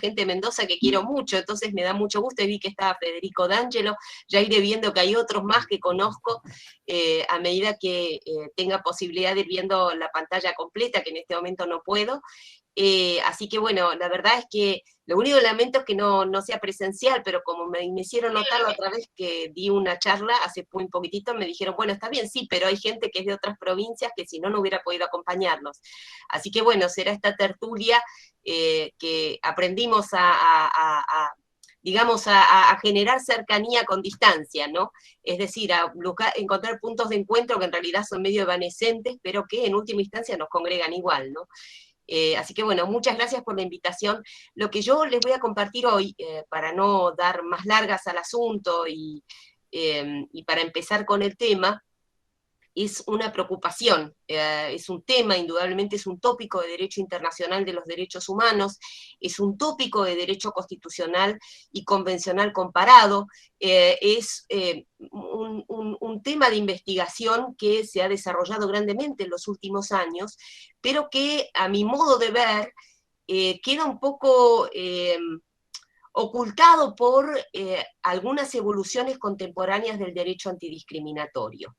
gente de Mendoza que quiero mucho, entonces me da mucho gusto, y vi que estaba Federico D'Angelo, ya iré viendo que hay otros más que conozco, a medida que tenga posibilidad de ir viendo la pantalla completa, que en este momento no puedo. Así que bueno, la verdad es que lo único que lamento es que no sea presencial, pero como me hicieron notar la otra vez que di una charla hace muy poquitito, me dijeron, bueno, está bien, sí, pero hay gente que es de otras provincias que si no, no hubiera podido acompañarnos. Así que bueno, será esta tertulia que aprendimos digamos, a generar cercanía con distancia, ¿no? Es decir, a encontrar puntos de encuentro que en realidad son medio evanescentes, pero que en última instancia nos congregan igual, ¿no? Así que bueno, muchas gracias por la invitación. Lo que yo les voy a compartir hoy, para no dar más largas al asunto y para empezar con el tema, es una preocupación, es un tema, indudablemente es un tópico de derecho internacional de los derechos humanos, es un tópico de derecho constitucional y convencional comparado, es un tema de investigación que se ha desarrollado grandemente en los últimos años, pero que a mi modo de ver queda un poco ocultado por algunas evoluciones contemporáneas del derecho antidiscriminatorio.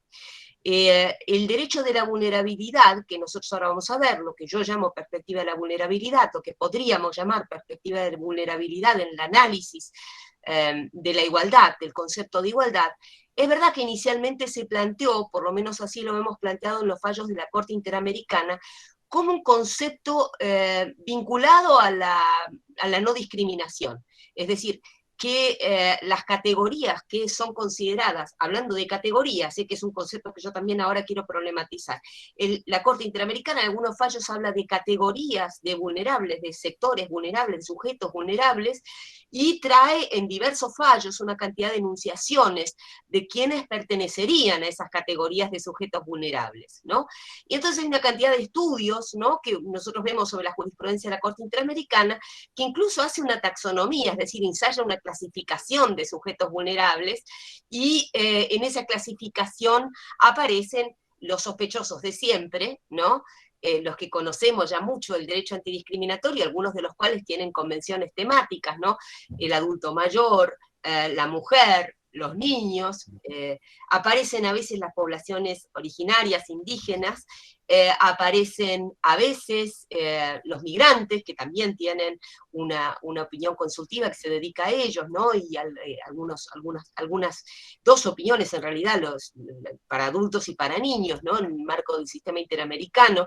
El derecho de la vulnerabilidad, que nosotros ahora vamos a ver, lo que yo llamo perspectiva de la vulnerabilidad, o que podríamos llamar perspectiva de vulnerabilidad en el análisis de la igualdad, del concepto de igualdad, es verdad que inicialmente se planteó, por lo menos así lo hemos planteado en los fallos de la Corte Interamericana, como un concepto vinculado a la no discriminación. Es decir, que las categorías que son consideradas, hablando de categorías, sé que es un concepto que yo también ahora quiero problematizar, la Corte Interamericana en algunos fallos habla de categorías de vulnerables, de sectores vulnerables, de sujetos vulnerables, y trae en diversos fallos una cantidad de enunciaciones de quienes pertenecerían a esas categorías de sujetos vulnerables, ¿no? Y entonces hay una cantidad de estudios, ¿no?, que nosotros vemos sobre la jurisprudencia de la Corte Interamericana, que incluso hace una taxonomía, es decir, ensaya una clasificación de sujetos vulnerables, y en esa clasificación aparecen los sospechosos de siempre, ¿no? Los que conocemos ya mucho el derecho antidiscriminatorio, algunos de los cuales tienen convenciones temáticas, ¿no? El adulto mayor, la mujer, los niños, aparecen a veces las poblaciones originarias, indígenas, aparecen a veces los migrantes, que también tienen una opinión consultiva que se dedica a ellos, ¿no? Y algunas dos opiniones en realidad, para adultos y para niños, ¿no? En el marco del sistema interamericano,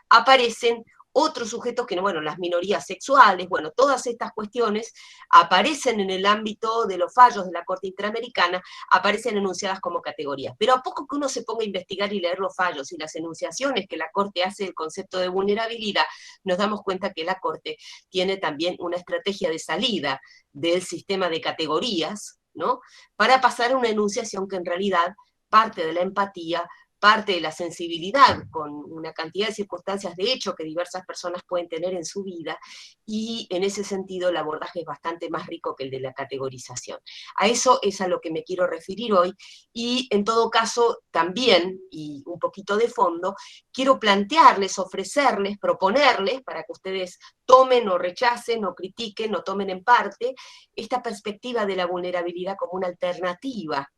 aparecen otros sujetos que, bueno, las minorías sexuales, bueno, todas estas cuestiones aparecen en el ámbito de los fallos de la Corte Interamericana, aparecen enunciadas como categorías. Pero a poco que uno se ponga a investigar y leer los fallos y las enunciaciones que la Corte hace del concepto de vulnerabilidad, nos damos cuenta que la Corte tiene también una estrategia de salida del sistema de categorías, ¿no?, para pasar a una enunciación que en realidad parte de la empatía, parte de la sensibilidad con una cantidad de circunstancias de hecho que diversas personas pueden tener en su vida, y en ese sentido el abordaje es bastante más rico que el de la categorización. A eso es a lo que me quiero referir hoy, y en todo caso también, y un poquito de fondo, quiero plantearles, ofrecerles, proponerles, para que ustedes tomen o rechacen o critiquen o tomen en parte, esta perspectiva de la vulnerabilidad como una alternativa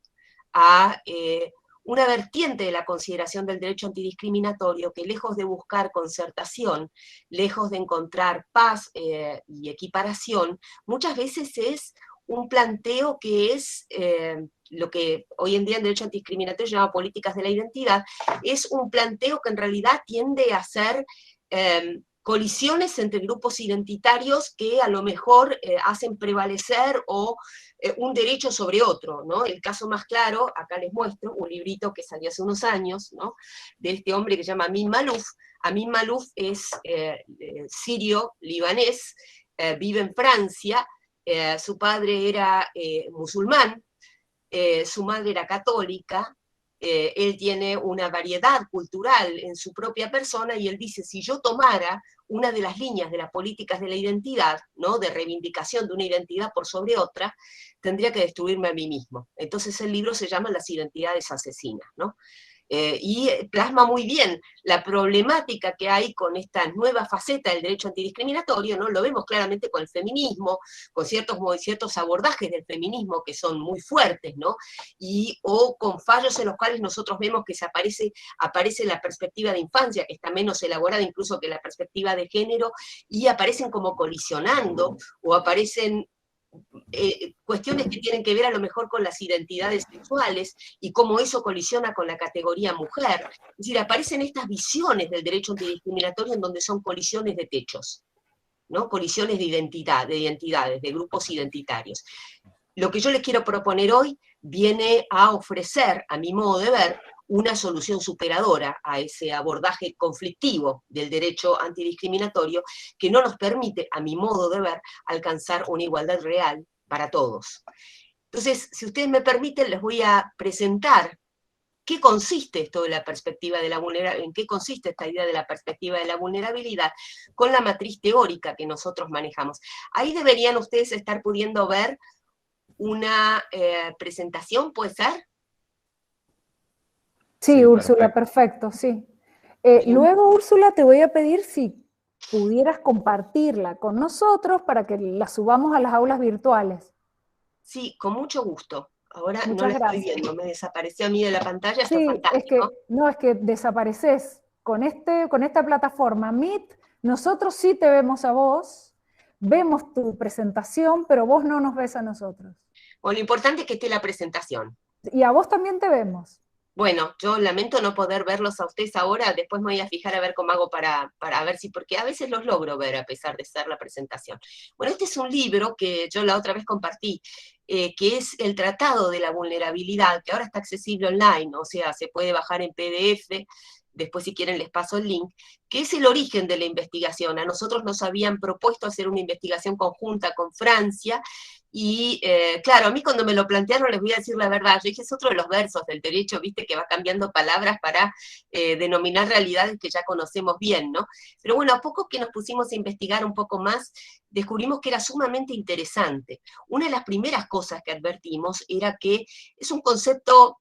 a una vertiente de la consideración del derecho antidiscriminatorio que, lejos de buscar concertación, lejos de encontrar paz y equiparación, muchas veces es un planteo que es lo que hoy en día en derecho antidiscriminatorio se llama políticas de la identidad, es un planteo que en realidad tiende a ser colisiones entre grupos identitarios que a lo mejor hacen prevalecer un derecho sobre otro, ¿no? El caso más claro, acá les muestro, un librito que salió hace unos años, ¿no?, de este hombre que se llama Amin Maalouf. Amin Maalouf es sirio-libanés, vive en Francia, su padre era musulmán, su madre era católica, él tiene una variedad cultural en su propia persona, y él dice, si yo tomara una de las líneas de las políticas de la identidad, ¿no?, de reivindicación de una identidad por sobre otra, tendría que destruirme a mí mismo. Entonces el libro se llama Las identidades asesinas, ¿no? y plasma muy bien la problemática que hay con esta nueva faceta del derecho antidiscriminatorio, ¿no? Lo vemos claramente con el feminismo, con ciertos abordajes del feminismo que son muy fuertes, ¿no? O con fallos en los cuales nosotros vemos que aparece la perspectiva de infancia, que está menos elaborada incluso que la perspectiva de género, y aparecen como colisionando, o aparecen cuestiones que tienen que ver a lo mejor con las identidades sexuales y cómo eso colisiona con la categoría mujer. Es decir, aparecen estas visiones del derecho antidiscriminatorio en donde son colisiones de techos, ¿no? Colisiones de identidades, de grupos identitarios. Lo que yo les quiero proponer hoy viene a ofrecer, a mi modo de ver, una solución superadora a ese abordaje conflictivo del derecho antidiscriminatorio que no nos permite, a mi modo de ver, alcanzar una igualdad real para todos. Entonces, si ustedes me permiten, les voy a presentar qué consiste esto de la perspectiva de la vulnerabilidad, en qué consiste esta idea de la perspectiva de la vulnerabilidad con la matriz teórica que nosotros manejamos. Ahí deberían ustedes estar pudiendo ver una presentación, ¿puede ser? Sí, Úrsula, perfecto, sí. Luego, Úrsula, te voy a pedir si pudieras compartirla con nosotros para que la subamos a las aulas virtuales. Sí, con mucho gusto. Ahora no Muchas la estoy gracias. viendo, me desapareció a mí de la pantalla, esto es Sí, fantástico. es que desapareces con esta plataforma Meet, nosotros sí te vemos a vos, vemos tu presentación, pero vos no nos ves a nosotros. Bueno, lo importante es que esté la presentación. Y a vos también te vemos. Bueno, yo lamento no poder verlos a ustedes ahora, después me voy a fijar a ver cómo hago para ver si, porque a veces los logro ver a pesar de ser la presentación. Bueno, este es un libro que yo la otra vez compartí, que es el Tratado de la Vulnerabilidad, que ahora está accesible online, o sea, se puede bajar en PDF, después si quieren les paso el link, que es el origen de la investigación. A nosotros nos habían propuesto hacer una investigación conjunta con Francia, y claro, a mí cuando me lo plantearon, les voy a decir la verdad, yo dije, es otro de los versos del derecho, viste, que va cambiando palabras para denominar realidades que ya conocemos bien, ¿no? Pero bueno, a poco que nos pusimos a investigar un poco más, descubrimos que era sumamente interesante. Una de las primeras cosas que advertimos era que es un concepto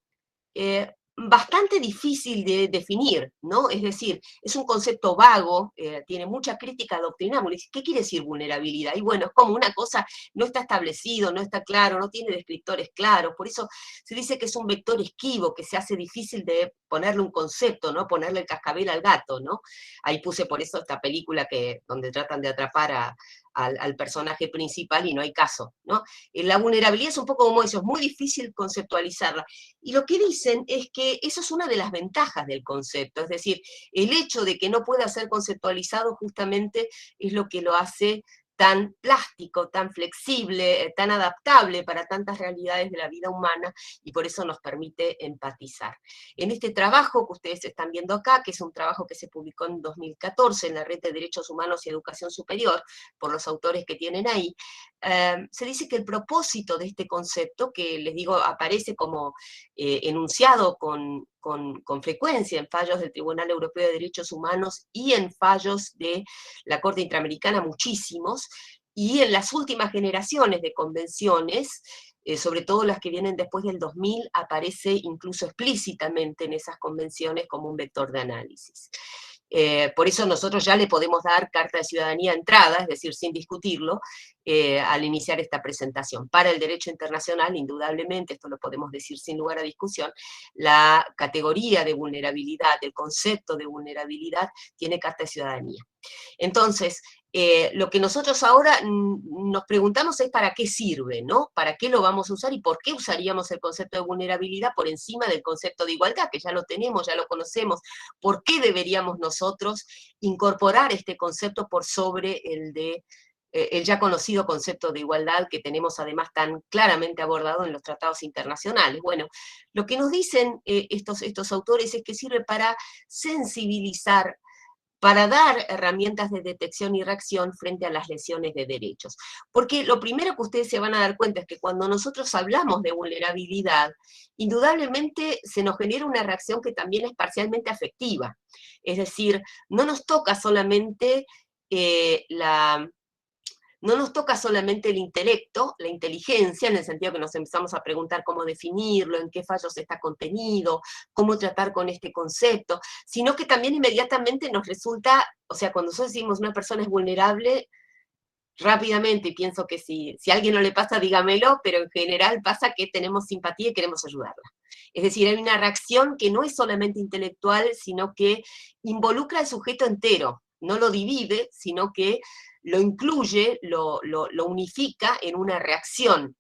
bastante difícil de definir, ¿no? Es decir, es un concepto vago, tiene mucha crítica doctrinal. ¿Qué quiere decir vulnerabilidad? Y bueno, es como una cosa, no está establecido, no está claro, no tiene descriptores claros, por eso se dice que es un vector esquivo, que se hace difícil de ponerle un concepto, ¿no? Ponerle el cascabel al gato, ¿no? Ahí puse por eso esta película donde tratan de atrapar al personaje principal y no hay caso, ¿no? La vulnerabilidad es un poco como eso, es muy difícil conceptualizarla. Y lo que dicen es que eso es una de las ventajas del concepto, es decir, el hecho de que no pueda ser conceptualizado justamente es lo que lo hace tan plástico, tan flexible, tan adaptable para tantas realidades de la vida humana, y por eso nos permite empatizar. En este trabajo que ustedes están viendo acá, que es un trabajo que se publicó en 2014 en la Red de Derechos Humanos y Educación Superior, por los autores que tienen ahí, se dice que el propósito de este concepto, que les digo aparece como enunciado con frecuencia en fallos del Tribunal Europeo de Derechos Humanos y en fallos de la Corte Interamericana, muchísimos, y en las últimas generaciones de convenciones, sobre todo las que vienen después del 2000, aparece incluso explícitamente en esas convenciones como un vector de análisis. Por eso nosotros ya le podemos dar carta de ciudadanía de entrada, es decir, sin discutirlo, al iniciar esta presentación. Para el derecho internacional, indudablemente, esto lo podemos decir sin lugar a discusión, la categoría de vulnerabilidad, el concepto de vulnerabilidad, tiene carta de ciudadanía. Entonces, lo que nosotros ahora nos preguntamos es para qué sirve, ¿no? ¿Para qué lo vamos a usar y por qué usaríamos el concepto de vulnerabilidad por encima del concepto de igualdad, que ya lo tenemos, ya lo conocemos? ¿Por qué deberíamos nosotros incorporar este concepto por sobre el ya conocido concepto de igualdad que tenemos además tan claramente abordado en los tratados internacionales? Bueno, lo que nos dicen estos autores es que sirve para sensibilizar, para dar herramientas de detección y reacción frente a las lesiones de derechos. Porque lo primero que ustedes se van a dar cuenta es que cuando nosotros hablamos de vulnerabilidad, indudablemente se nos genera una reacción que también es parcialmente afectiva. Es decir, no nos toca solamente no nos toca solamente el intelecto, la inteligencia, en el sentido que nos empezamos a preguntar cómo definirlo, en qué fallos está contenido, cómo tratar con este concepto, sino que también inmediatamente nos resulta, o sea, cuando nosotros decimos una persona es vulnerable, rápidamente, y pienso que si a alguien no le pasa, dígamelo, pero en general pasa que tenemos simpatía y queremos ayudarla. Es decir, hay una reacción que no es solamente intelectual, sino que involucra al sujeto entero, no lo divide, sino que lo incluye, lo unifica en una reacción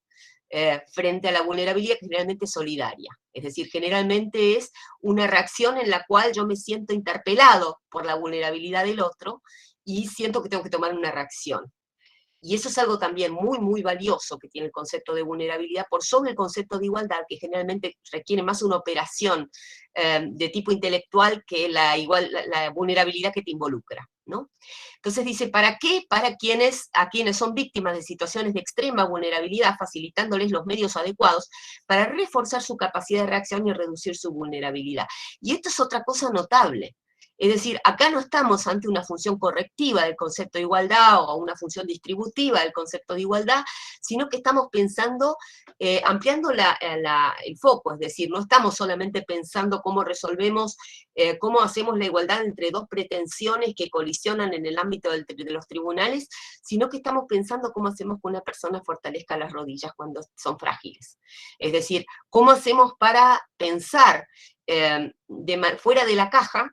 frente a la vulnerabilidad que generalmente es solidaria. Es decir, generalmente es una reacción en la cual yo me siento interpelado por la vulnerabilidad del otro y siento que tengo que tomar una reacción. Y eso es algo también muy, muy valioso que tiene el concepto de vulnerabilidad por sobre el concepto de igualdad, que generalmente requiere más una operación de tipo intelectual que la vulnerabilidad que te involucra, ¿no? Entonces dice, ¿para qué? Para a quienes son víctimas de situaciones de extrema vulnerabilidad, facilitándoles los medios adecuados para reforzar su capacidad de reacción y reducir su vulnerabilidad. Y esto es otra cosa notable. Es decir, acá no estamos ante una función correctiva del concepto de igualdad o una función distributiva del concepto de igualdad, sino que estamos pensando, ampliando el foco, es decir, no estamos solamente pensando cómo resolvemos, cómo hacemos la igualdad entre dos pretensiones que colisionan en el ámbito de los tribunales, sino que estamos pensando cómo hacemos que una persona fortalezca las rodillas cuando son frágiles. Es decir, cómo hacemos para pensar fuera de la caja,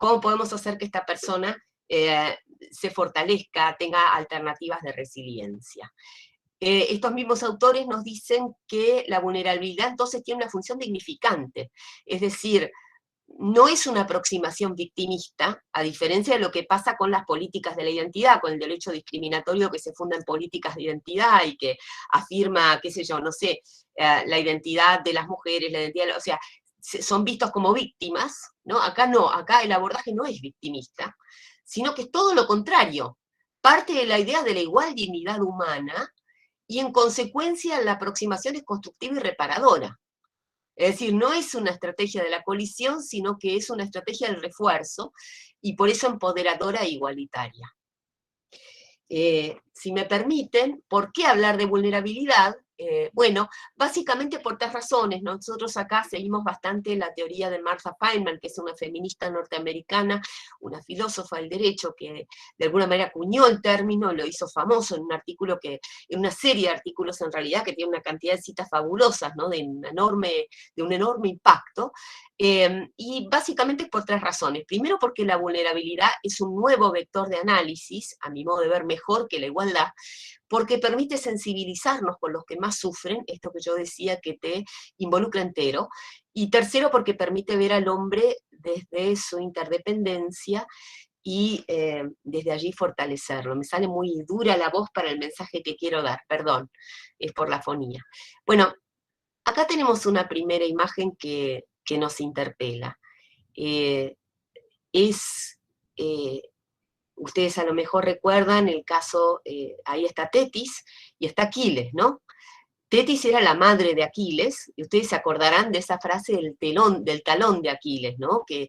cómo podemos hacer que esta persona se fortalezca, tenga alternativas de resiliencia. Estos mismos autores nos dicen que la vulnerabilidad entonces tiene una función dignificante, es decir, no es una aproximación victimista, a diferencia de lo que pasa con las políticas de la identidad, con el derecho discriminatorio que se funda en políticas de identidad y que afirma, qué sé yo, no sé, la identidad de las mujeres, la identidad, o sea, son vistos como víctimas, ¿no? Acá no, acá el abordaje no es victimista, sino que es todo lo contrario, parte de la idea de la igual dignidad humana y en consecuencia la aproximación es constructiva y reparadora. Es decir, no es una estrategia de la colisión, sino que es una estrategia del refuerzo y por eso empoderadora e igualitaria. Si me permiten, ¿por qué hablar de vulnerabilidad? Bueno, básicamente por tres razones. Nosotros acá seguimos bastante la teoría de Martha Feynman, que es una feminista norteamericana, una filósofa del derecho que de alguna manera acuñó el término, lo hizo famoso en un artículo en una serie de artículos en realidad que tiene una cantidad de citas fabulosas, ¿no? de un enorme impacto. Y básicamente por tres razones. Primero, porque la vulnerabilidad es un nuevo vector de análisis, a mi modo de ver mejor que la igualdad, porque permite sensibilizarnos con los que más sufren, esto que yo decía que te involucra entero. Y tercero, porque permite ver al hombre desde su interdependencia y desde allí fortalecerlo. Me sale muy dura la voz para el mensaje que quiero dar, perdón, es por la fonía. Bueno, acá tenemos una primera imagen que nos interpela. Ustedes a lo mejor recuerdan el caso, ahí está Tetis y está Aquiles, ¿no? Tetis era la madre de Aquiles, y ustedes se acordarán de esa frase del talón de Aquiles, ¿no? Que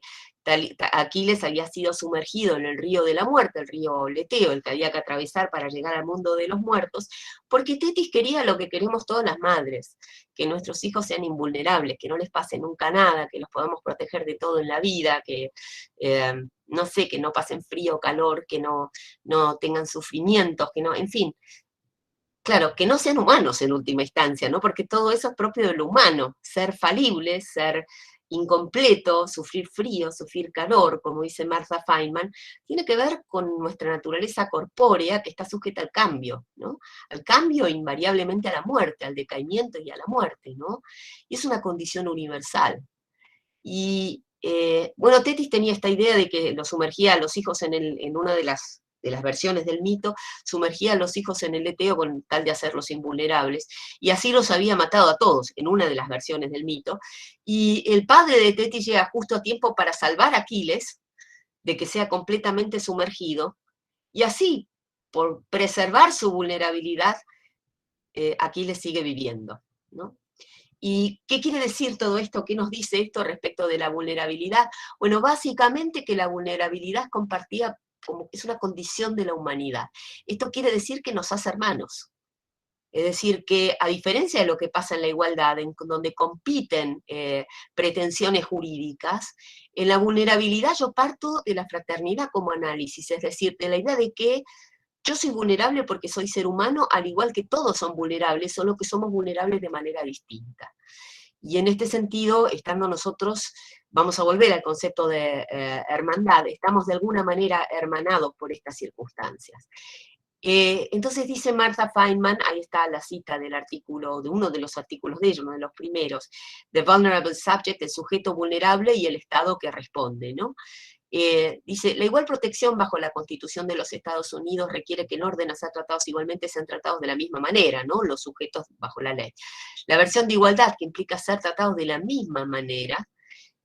Aquiles había sido sumergido en el río de la muerte, el río Leteo, el que había que atravesar para llegar al mundo de los muertos, porque Tetis quería lo que queremos todas las madres, que nuestros hijos sean invulnerables, que no les pase nunca nada, que los podamos proteger de todo en la vida, que, no sé, que no pasen frío o calor, que no tengan sufrimientos, que no, en fin. Claro, que no sean humanos en última instancia, ¿no? Porque todo eso es propio de lo humano, ser falible, ser incompleto, sufrir frío, sufrir calor, como dice Martha Feynman, tiene que ver con nuestra naturaleza corpórea que está sujeta al cambio, ¿no? Al cambio e invariablemente a la muerte, al decaimiento y a la muerte, ¿no? Y es una condición universal. Y bueno, Tetis tenía esta idea de que lo sumergía a los hijos en una de las versiones del mito, sumergía a los hijos en el Leteo con tal de hacerlos invulnerables, y así los había matado a todos, en una de las versiones del mito, y el padre de Tetis llega justo a tiempo para salvar a Aquiles, de que sea completamente sumergido, y así, por preservar su vulnerabilidad, Aquiles sigue viviendo, ¿no? ¿Y qué quiere decir todo esto? ¿Qué nos dice esto respecto de la vulnerabilidad? Bueno, básicamente que la vulnerabilidad es como que es una condición de la humanidad. Esto quiere decir que nos hace hermanos. Es decir, que a diferencia de lo que pasa en la igualdad, en donde compiten pretensiones jurídicas, en la vulnerabilidad yo parto de la fraternidad como análisis, es decir, de la idea de que yo soy vulnerable porque soy ser humano, al igual que todos son vulnerables, solo que somos vulnerables de manera distinta. Y en este sentido, estando nosotros, vamos a volver al concepto de hermandad, estamos de alguna manera hermanados por estas circunstancias. Entonces dice Martha Feynman, ahí está la cita del artículo, de uno de los artículos de ellos, uno de los primeros, The Vulnerable Subject, el sujeto vulnerable y el Estado que responde, ¿no? Dice, la igual protección bajo la Constitución de los Estados Unidos requiere que en orden a ser tratados igualmente sean tratados de la misma manera, ¿no? Los sujetos bajo la ley. La versión de igualdad, que implica ser tratados de la misma manera,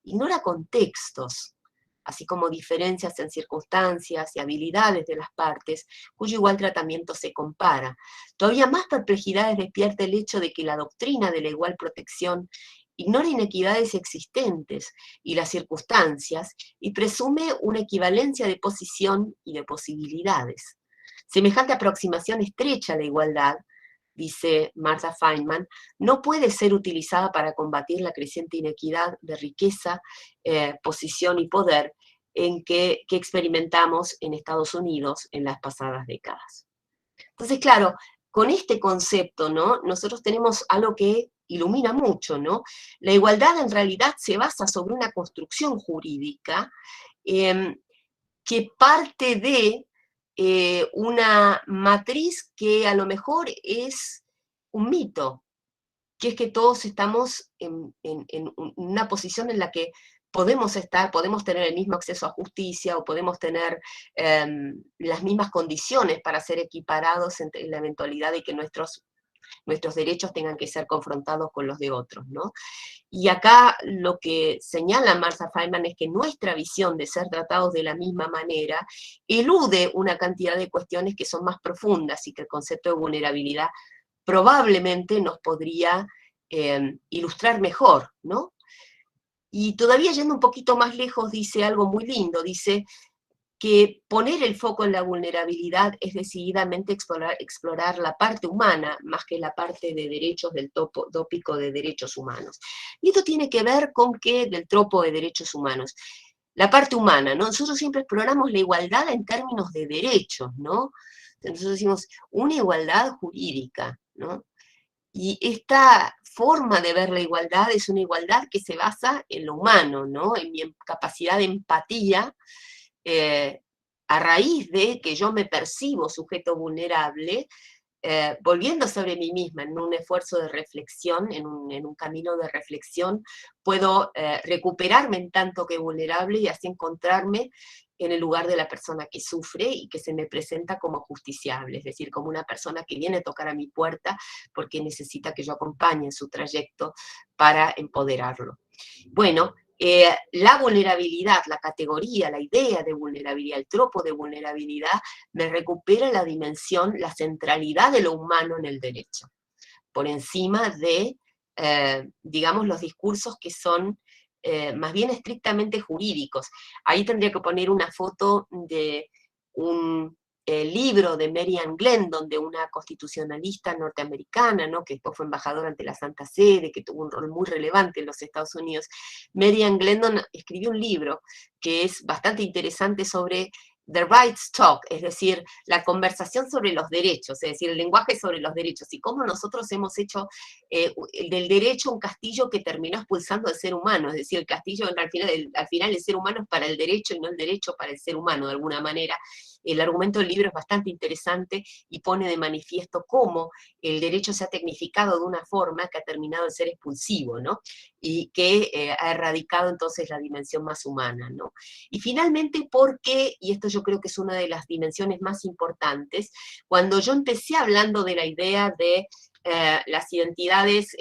ignora contextos, así como diferencias en circunstancias y habilidades de las partes, cuyo igual tratamiento se compara. Todavía más perplejidades despierta el hecho de que la doctrina de la igual protección ignora inequidades existentes y las circunstancias y presume una equivalencia de posición y de posibilidades. Semejante aproximación estrecha a la igualdad, dice Martha Feynman, no puede ser utilizada para combatir la creciente inequidad de riqueza, posición y poder que experimentamos en Estados Unidos en las pasadas décadas. Entonces, claro, con este concepto, ¿no? Nosotros tenemos algo que ilumina mucho, ¿no? La igualdad en realidad se basa sobre una construcción jurídica que parte de una matriz que a lo mejor es un mito, que es que todos estamos en una posición en la que podemos estar, podemos tener el mismo acceso a justicia o podemos tener las mismas condiciones para ser equiparados en la eventualidad de que nuestros derechos tengan que ser confrontados con los de otros, ¿no? Y acá lo que señala Martha Feynman es que nuestra visión de ser tratados de la misma manera elude una cantidad de cuestiones que son más profundas y que el concepto de vulnerabilidad probablemente nos podría ilustrar mejor, ¿no? Y todavía yendo un poquito más lejos dice algo muy lindo, dice que poner el foco en la vulnerabilidad es decididamente explorar la parte humana más que la parte de derechos del tópico de derechos humanos. Y esto tiene que ver con que del tropo de derechos humanos. La parte humana, ¿no? Nosotros siempre exploramos la igualdad en términos de derechos, ¿no? Nosotros decimos una igualdad jurídica, ¿no? Y esta forma de ver la igualdad es una igualdad que se basa en lo humano, ¿no? En mi capacidad de empatía, a raíz de que yo me percibo sujeto vulnerable, volviendo sobre mí misma en un esfuerzo de reflexión, en un camino de reflexión, puedo recuperarme en tanto que vulnerable y así encontrarme en el lugar de la persona que sufre y que se me presenta como justiciable, es decir, como una persona que viene a tocar a mi puerta porque necesita que yo acompañe en su trayecto para empoderarlo. Bueno, la vulnerabilidad, la categoría, la idea de vulnerabilidad, el tropo de vulnerabilidad, me recupera la dimensión, la centralidad de lo humano en el derecho, por encima de, digamos, los discursos que son más bien estrictamente jurídicos. Ahí tendría que poner una foto de un libro de Marianne Glendon, de una constitucionalista norteamericana, ¿no? Que después fue embajadora ante la Santa Sede, que tuvo un rol muy relevante en los Estados Unidos. Marianne Glendon escribió un libro que es bastante interesante sobre the rights talk, es decir, la conversación sobre los derechos, es decir, el lenguaje sobre los derechos, y cómo nosotros hemos hecho del derecho un castillo que terminó expulsando al ser humano, es decir, el castillo al final el ser humano es para el derecho y no el derecho para el ser humano, de alguna manera. El argumento del libro es bastante interesante y pone de manifiesto cómo el derecho se ha tecnificado de una forma que ha terminado de ser expulsivo, ¿no? Y que ha erradicado entonces la dimensión más humana, ¿no? Y finalmente porque, y esto yo creo que es una de las dimensiones más importantes, cuando yo empecé hablando de la idea de las identidades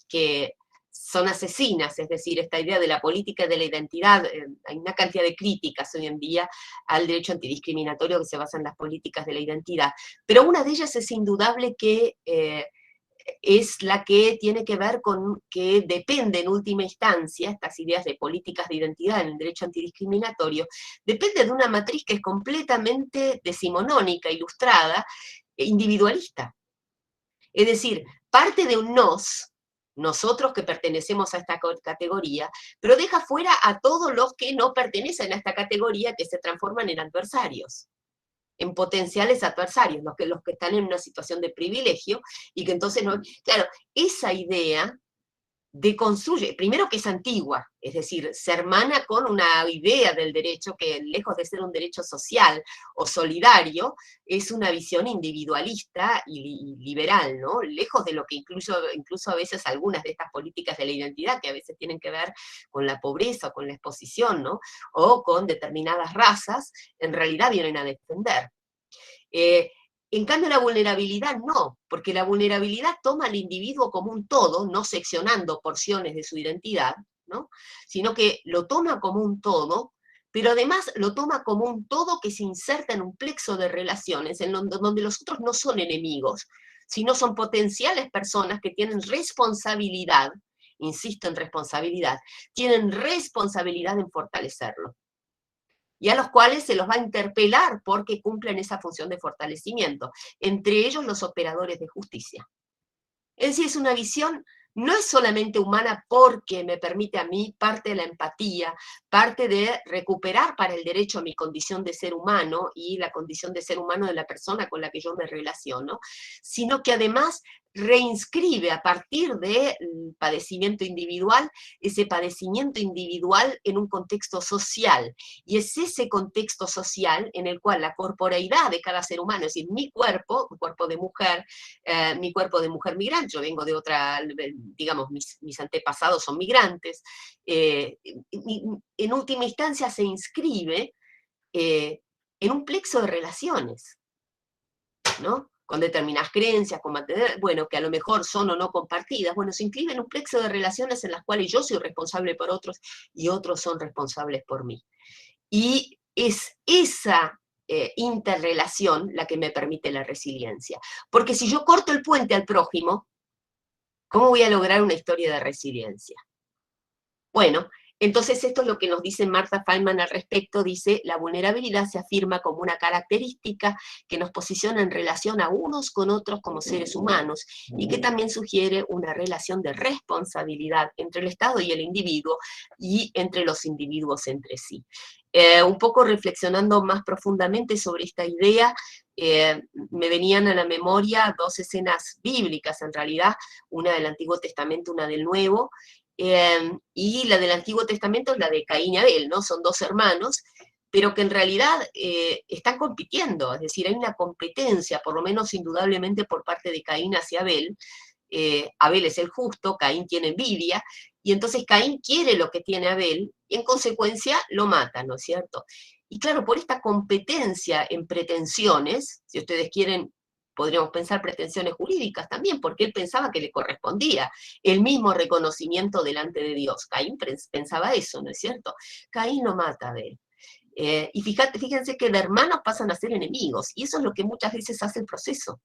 que son asesinas, es decir, esta idea de la política de la identidad, hay una cantidad de críticas hoy en día al derecho antidiscriminatorio que se basa en las políticas de la identidad, pero una de ellas es indudable que es la que tiene que ver con que depende en última instancia, estas ideas de políticas de identidad en el derecho antidiscriminatorio, depende de una matriz que es completamente decimonónica, ilustrada, e individualista. Es decir, parte de un nosotros que pertenecemos a esta categoría, pero deja fuera a todos los que no pertenecen a esta categoría, que se transforman en adversarios, en potenciales adversarios, los que están en una situación de privilegio, y que entonces no... Claro, esa idea deconstruye, primero que es antigua, es decir, se hermana con una idea del derecho que, lejos de ser un derecho social o solidario, es una visión individualista y liberal, ¿no? Lejos de lo que incluso a veces algunas de estas políticas de la identidad, que a veces tienen que ver con la pobreza o con la exposición, ¿no? O con determinadas razas, en realidad vienen a defender. En cambio, la vulnerabilidad no, porque la vulnerabilidad toma al individuo como un todo, no seccionando porciones de su identidad, ¿no? Sino que lo toma como un todo, pero además lo toma como un todo que se inserta en un plexo de relaciones, en donde los otros no son enemigos, sino son potenciales personas que tienen responsabilidad, insisto en responsabilidad, tienen responsabilidad en fortalecerlo, y a los cuales se los va a interpelar porque cumplen esa función de fortalecimiento, entre ellos los operadores de justicia. Es decir, es una visión, no es solamente humana porque me permite a mí parte de la empatía, parte de recuperar para el derecho a mi condición de ser humano y la condición de ser humano de la persona con la que yo me relaciono, sino que además reinscribe a partir del padecimiento individual, ese padecimiento individual en un contexto social, y es ese contexto social en el cual la corporeidad de cada ser humano, es decir, mi cuerpo, un cuerpo de mujer, mi cuerpo de mujer migrante, yo vengo de otra, digamos, mis antepasados son migrantes, en última instancia se inscribe en un plexo de relaciones, ¿no? Con determinadas creencias, con bueno, que a lo mejor son o no compartidas, bueno, se inscribe en un plexo de relaciones en las cuales yo soy responsable por otros y otros son responsables por mí. Y es esa interrelación la que me permite la resiliencia. Porque si yo corto el puente al prójimo, ¿cómo voy a lograr una historia de resiliencia? Bueno, entonces esto es lo que nos dice Martha Feynman al respecto, dice, la vulnerabilidad se afirma como una característica que nos posiciona en relación a unos con otros como seres humanos y que también sugiere una relación de responsabilidad entre el Estado y el individuo y entre los individuos entre sí. Un poco reflexionando más profundamente sobre esta idea, me venían a la memoria dos escenas bíblicas, en realidad, una del Antiguo Testamento, una del Nuevo, y la del Antiguo Testamento es la de Caín y Abel, ¿no? Son dos hermanos, pero que en realidad están compitiendo, es decir, hay una competencia, por lo menos indudablemente por parte de Caín hacia Abel. Abel es el justo, Caín tiene envidia, y entonces Caín quiere lo que tiene Abel, y en consecuencia lo mata, ¿no es cierto? Y claro, por esta competencia en pretensiones, si ustedes quieren, podríamos pensar pretensiones jurídicas también, porque él pensaba que le correspondía el mismo reconocimiento delante de Dios. Caín pensaba eso, ¿no es cierto? Caín lo mata a Abel. Y fíjense que de hermanos pasan a ser enemigos, y eso es lo que muchas veces hace el proceso.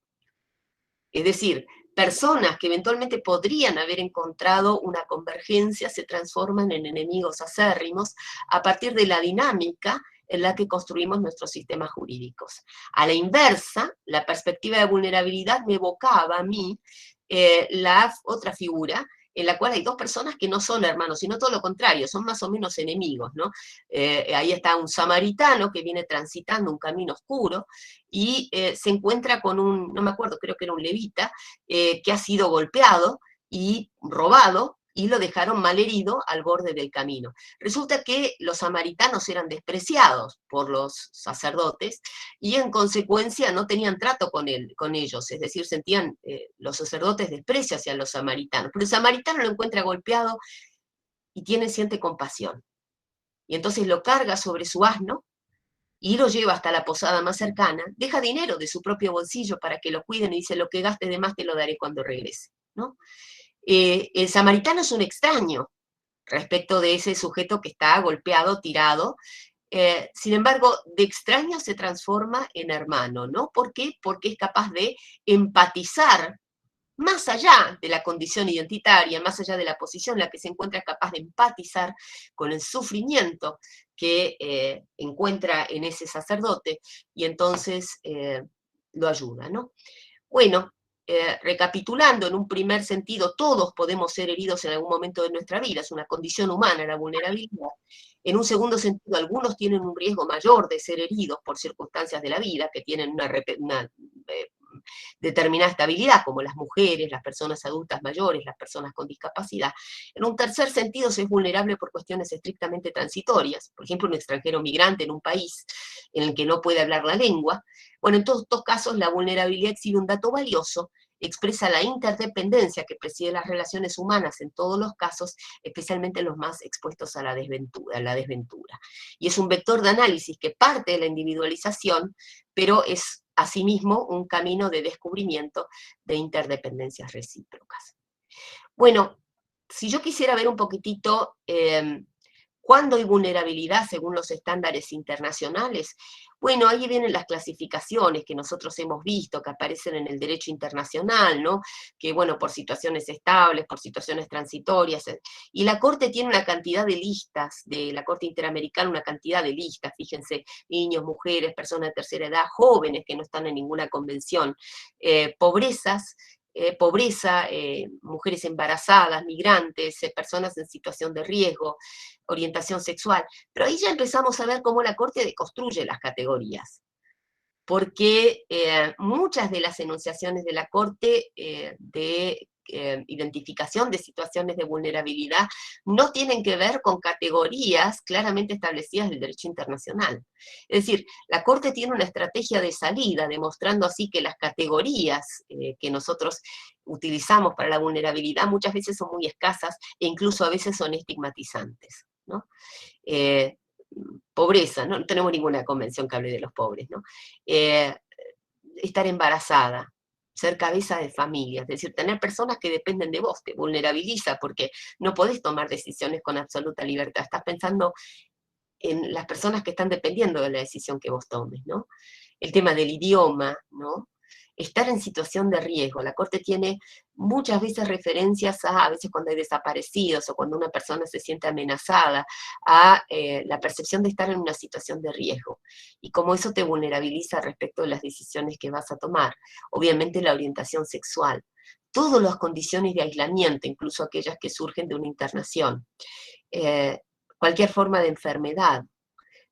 Es decir, personas que eventualmente podrían haber encontrado una convergencia se transforman en enemigos acérrimos a partir de la dinámica en la que construimos nuestros sistemas jurídicos. A la inversa, la perspectiva de vulnerabilidad me evocaba a mí la otra figura, en la cual hay dos personas que no son hermanos, sino todo lo contrario, son más o menos enemigos, ¿no? Ahí está un samaritano que viene transitando un camino oscuro y se encuentra con un, no me acuerdo, creo que era un levita, que ha sido golpeado y robado, y lo dejaron malherido al borde del camino. Resulta que los samaritanos eran despreciados por los sacerdotes y en consecuencia no tenían trato con ellos, es decir, sentían los sacerdotes desprecio hacia los samaritanos. Pero el samaritano lo encuentra golpeado y siente compasión. Y entonces lo carga sobre su asno y lo lleva hasta la posada más cercana, deja dinero de su propio bolsillo para que lo cuiden y dice, lo que gastes de más te lo daré cuando regrese, ¿no? El samaritano es un extraño respecto de ese sujeto que está golpeado, tirado. Sin embargo, de extraño se transforma en hermano, ¿no? ¿Por qué? Porque es capaz de empatizar más allá de la condición identitaria, más allá de la posición en la que se encuentra, es capaz de empatizar con el sufrimiento que encuentra en ese sacerdote, y entonces lo ayuda, ¿no? Bueno, recapitulando, en un primer sentido, todos podemos ser heridos en algún momento de nuestra vida, es una condición humana la vulnerabilidad. En un segundo sentido, algunos tienen un riesgo mayor de ser heridos por circunstancias de la vida, que tienen una determinada estabilidad, como las mujeres, las personas adultas mayores, las personas con discapacidad. En un tercer sentido, se es vulnerable por cuestiones estrictamente transitorias, por ejemplo, un extranjero migrante en un país en el que no puede hablar la lengua. Bueno, en todos estos casos, la vulnerabilidad exhibe un dato valioso, expresa la interdependencia que preside las relaciones humanas en todos los casos, especialmente los más expuestos a la desventura. Y es un vector de análisis que parte de la individualización, pero es asimismo un camino de descubrimiento de interdependencias recíprocas. Bueno, si yo quisiera ver un poquitito cuándo hay vulnerabilidad según los estándares internacionales, bueno, ahí vienen las clasificaciones que nosotros hemos visto, que aparecen en el derecho internacional, ¿no? Que, bueno, por situaciones estables, por situaciones transitorias, y la Corte tiene una cantidad de listas, de la Corte Interamericana, una cantidad de listas, fíjense, niños, mujeres, personas de tercera edad, jóvenes que no están en ninguna convención, pobreza, mujeres embarazadas, migrantes, personas en situación de riesgo, orientación sexual. Pero ahí ya empezamos a ver cómo la Corte deconstruye las categorías, porque muchas de las enunciaciones de la Corte de identificación de situaciones de vulnerabilidad no tienen que ver con categorías claramente establecidas del derecho internacional. Es decir, la Corte tiene una estrategia de salida, demostrando así que las categorías que nosotros utilizamos para la vulnerabilidad muchas veces son muy escasas e incluso a veces son estigmatizantes, ¿no? Pobreza, ¿no? No tenemos ninguna convención que hable de los pobres, ¿no? Estar embarazada, ser cabeza de familia, es decir, tener personas que dependen de vos, te vulnerabiliza porque no podés tomar decisiones con absoluta libertad, estás pensando en las personas que están dependiendo de la decisión que vos tomes, ¿no? El tema del idioma, ¿no? Estar en situación de riesgo. La Corte tiene muchas veces referencias a veces cuando hay desaparecidos o cuando una persona se siente amenazada, a la percepción de estar en una situación de riesgo. Y cómo eso te vulnerabiliza respecto de las decisiones que vas a tomar. Obviamente la orientación sexual. Todas las condiciones de aislamiento, incluso aquellas que surgen de una internación. Cualquier forma de enfermedad,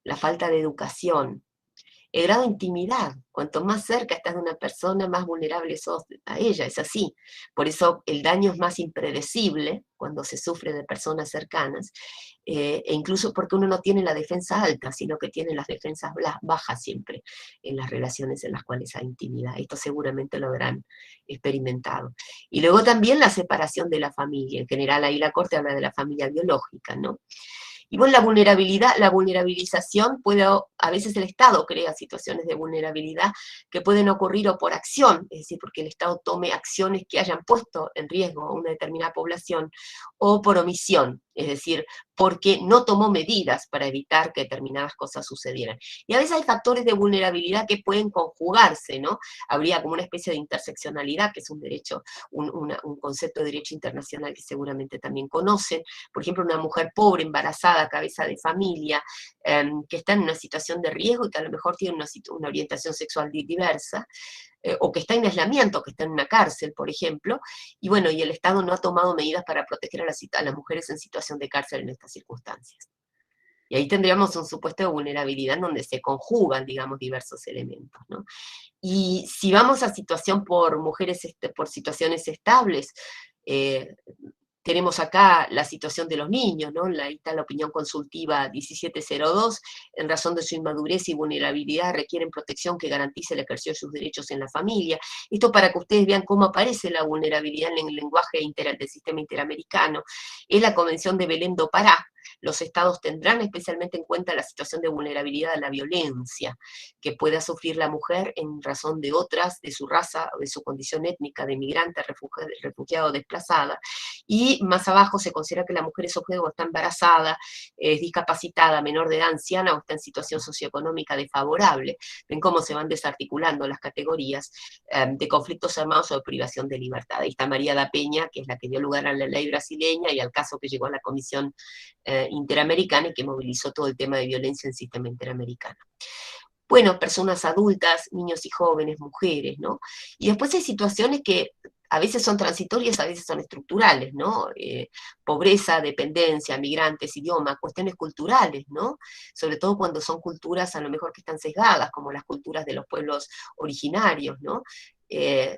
la falta de educación, el grado de intimidad. Cuanto más cerca estás de una persona, más vulnerable sos a ella, es así. Por eso el daño es más impredecible cuando se sufre de personas cercanas, e incluso porque uno no tiene la defensa alta, sino que tiene las defensas bajas siempre en las relaciones en las cuales hay intimidad. Esto seguramente lo habrán experimentado. Y luego también la separación de la familia. En general ahí la Corte habla de la familia biológica, ¿no? Y bueno, la vulnerabilización a veces el Estado crea situaciones de vulnerabilidad que pueden ocurrir o por acción, es decir, porque el Estado tome acciones que hayan puesto en riesgo a una determinada población, o por omisión, es decir, porque no tomó medidas para evitar que determinadas cosas sucedieran. Y a veces hay factores de vulnerabilidad que pueden conjugarse, ¿no? Habría como una especie de interseccionalidad, que es un derecho, un concepto de derecho internacional que seguramente también conocen. Por ejemplo, una mujer pobre, embarazada, cabeza de familia, que está en una situación de riesgo y que a lo mejor tiene una orientación sexual diversa, o que está en aislamiento, que está en una cárcel, por ejemplo, y bueno, y el Estado no ha tomado medidas para proteger a las mujeres en situación de cárcel en estas circunstancias. Y ahí tendríamos un supuesto de vulnerabilidad en donde se conjugan, digamos, diversos elementos, ¿no? Y si vamos a situación por mujeres, por situaciones estables, tenemos acá la situación de los niños, ¿no? Ahí está la opinión consultiva 1702, en razón de su inmadurez y vulnerabilidad requieren protección que garantice el ejercicio de sus derechos en la familia. Esto para que ustedes vean cómo aparece la vulnerabilidad en el lenguaje del sistema interamericano. Es la Convención de Belém do Pará, los estados tendrán especialmente en cuenta la situación de vulnerabilidad a la violencia que pueda sufrir la mujer en razón de otras, de su raza o de su condición étnica, de migrante, refugiado o desplazada. Y más abajo se considera que la mujer es objeto o está embarazada, es discapacitada, menor de edad, anciana o está en situación socioeconómica desfavorable. Ven cómo se van desarticulando las categorías de conflictos armados o de privación de libertad. Ahí está María da Peña, que es la que dio lugar a la ley brasileña y al caso que llegó a la Comisión Interamericana y que movilizó todo el tema de violencia en el sistema interamericano. Bueno, personas adultas, niños y jóvenes, mujeres, ¿no? Y después hay situaciones que a veces son transitorias, a veces son estructurales, ¿no? Pobreza, dependencia, migrantes, idioma, cuestiones culturales, ¿no? Sobre todo cuando son culturas a lo mejor que están sesgadas, como las culturas de los pueblos originarios, ¿no?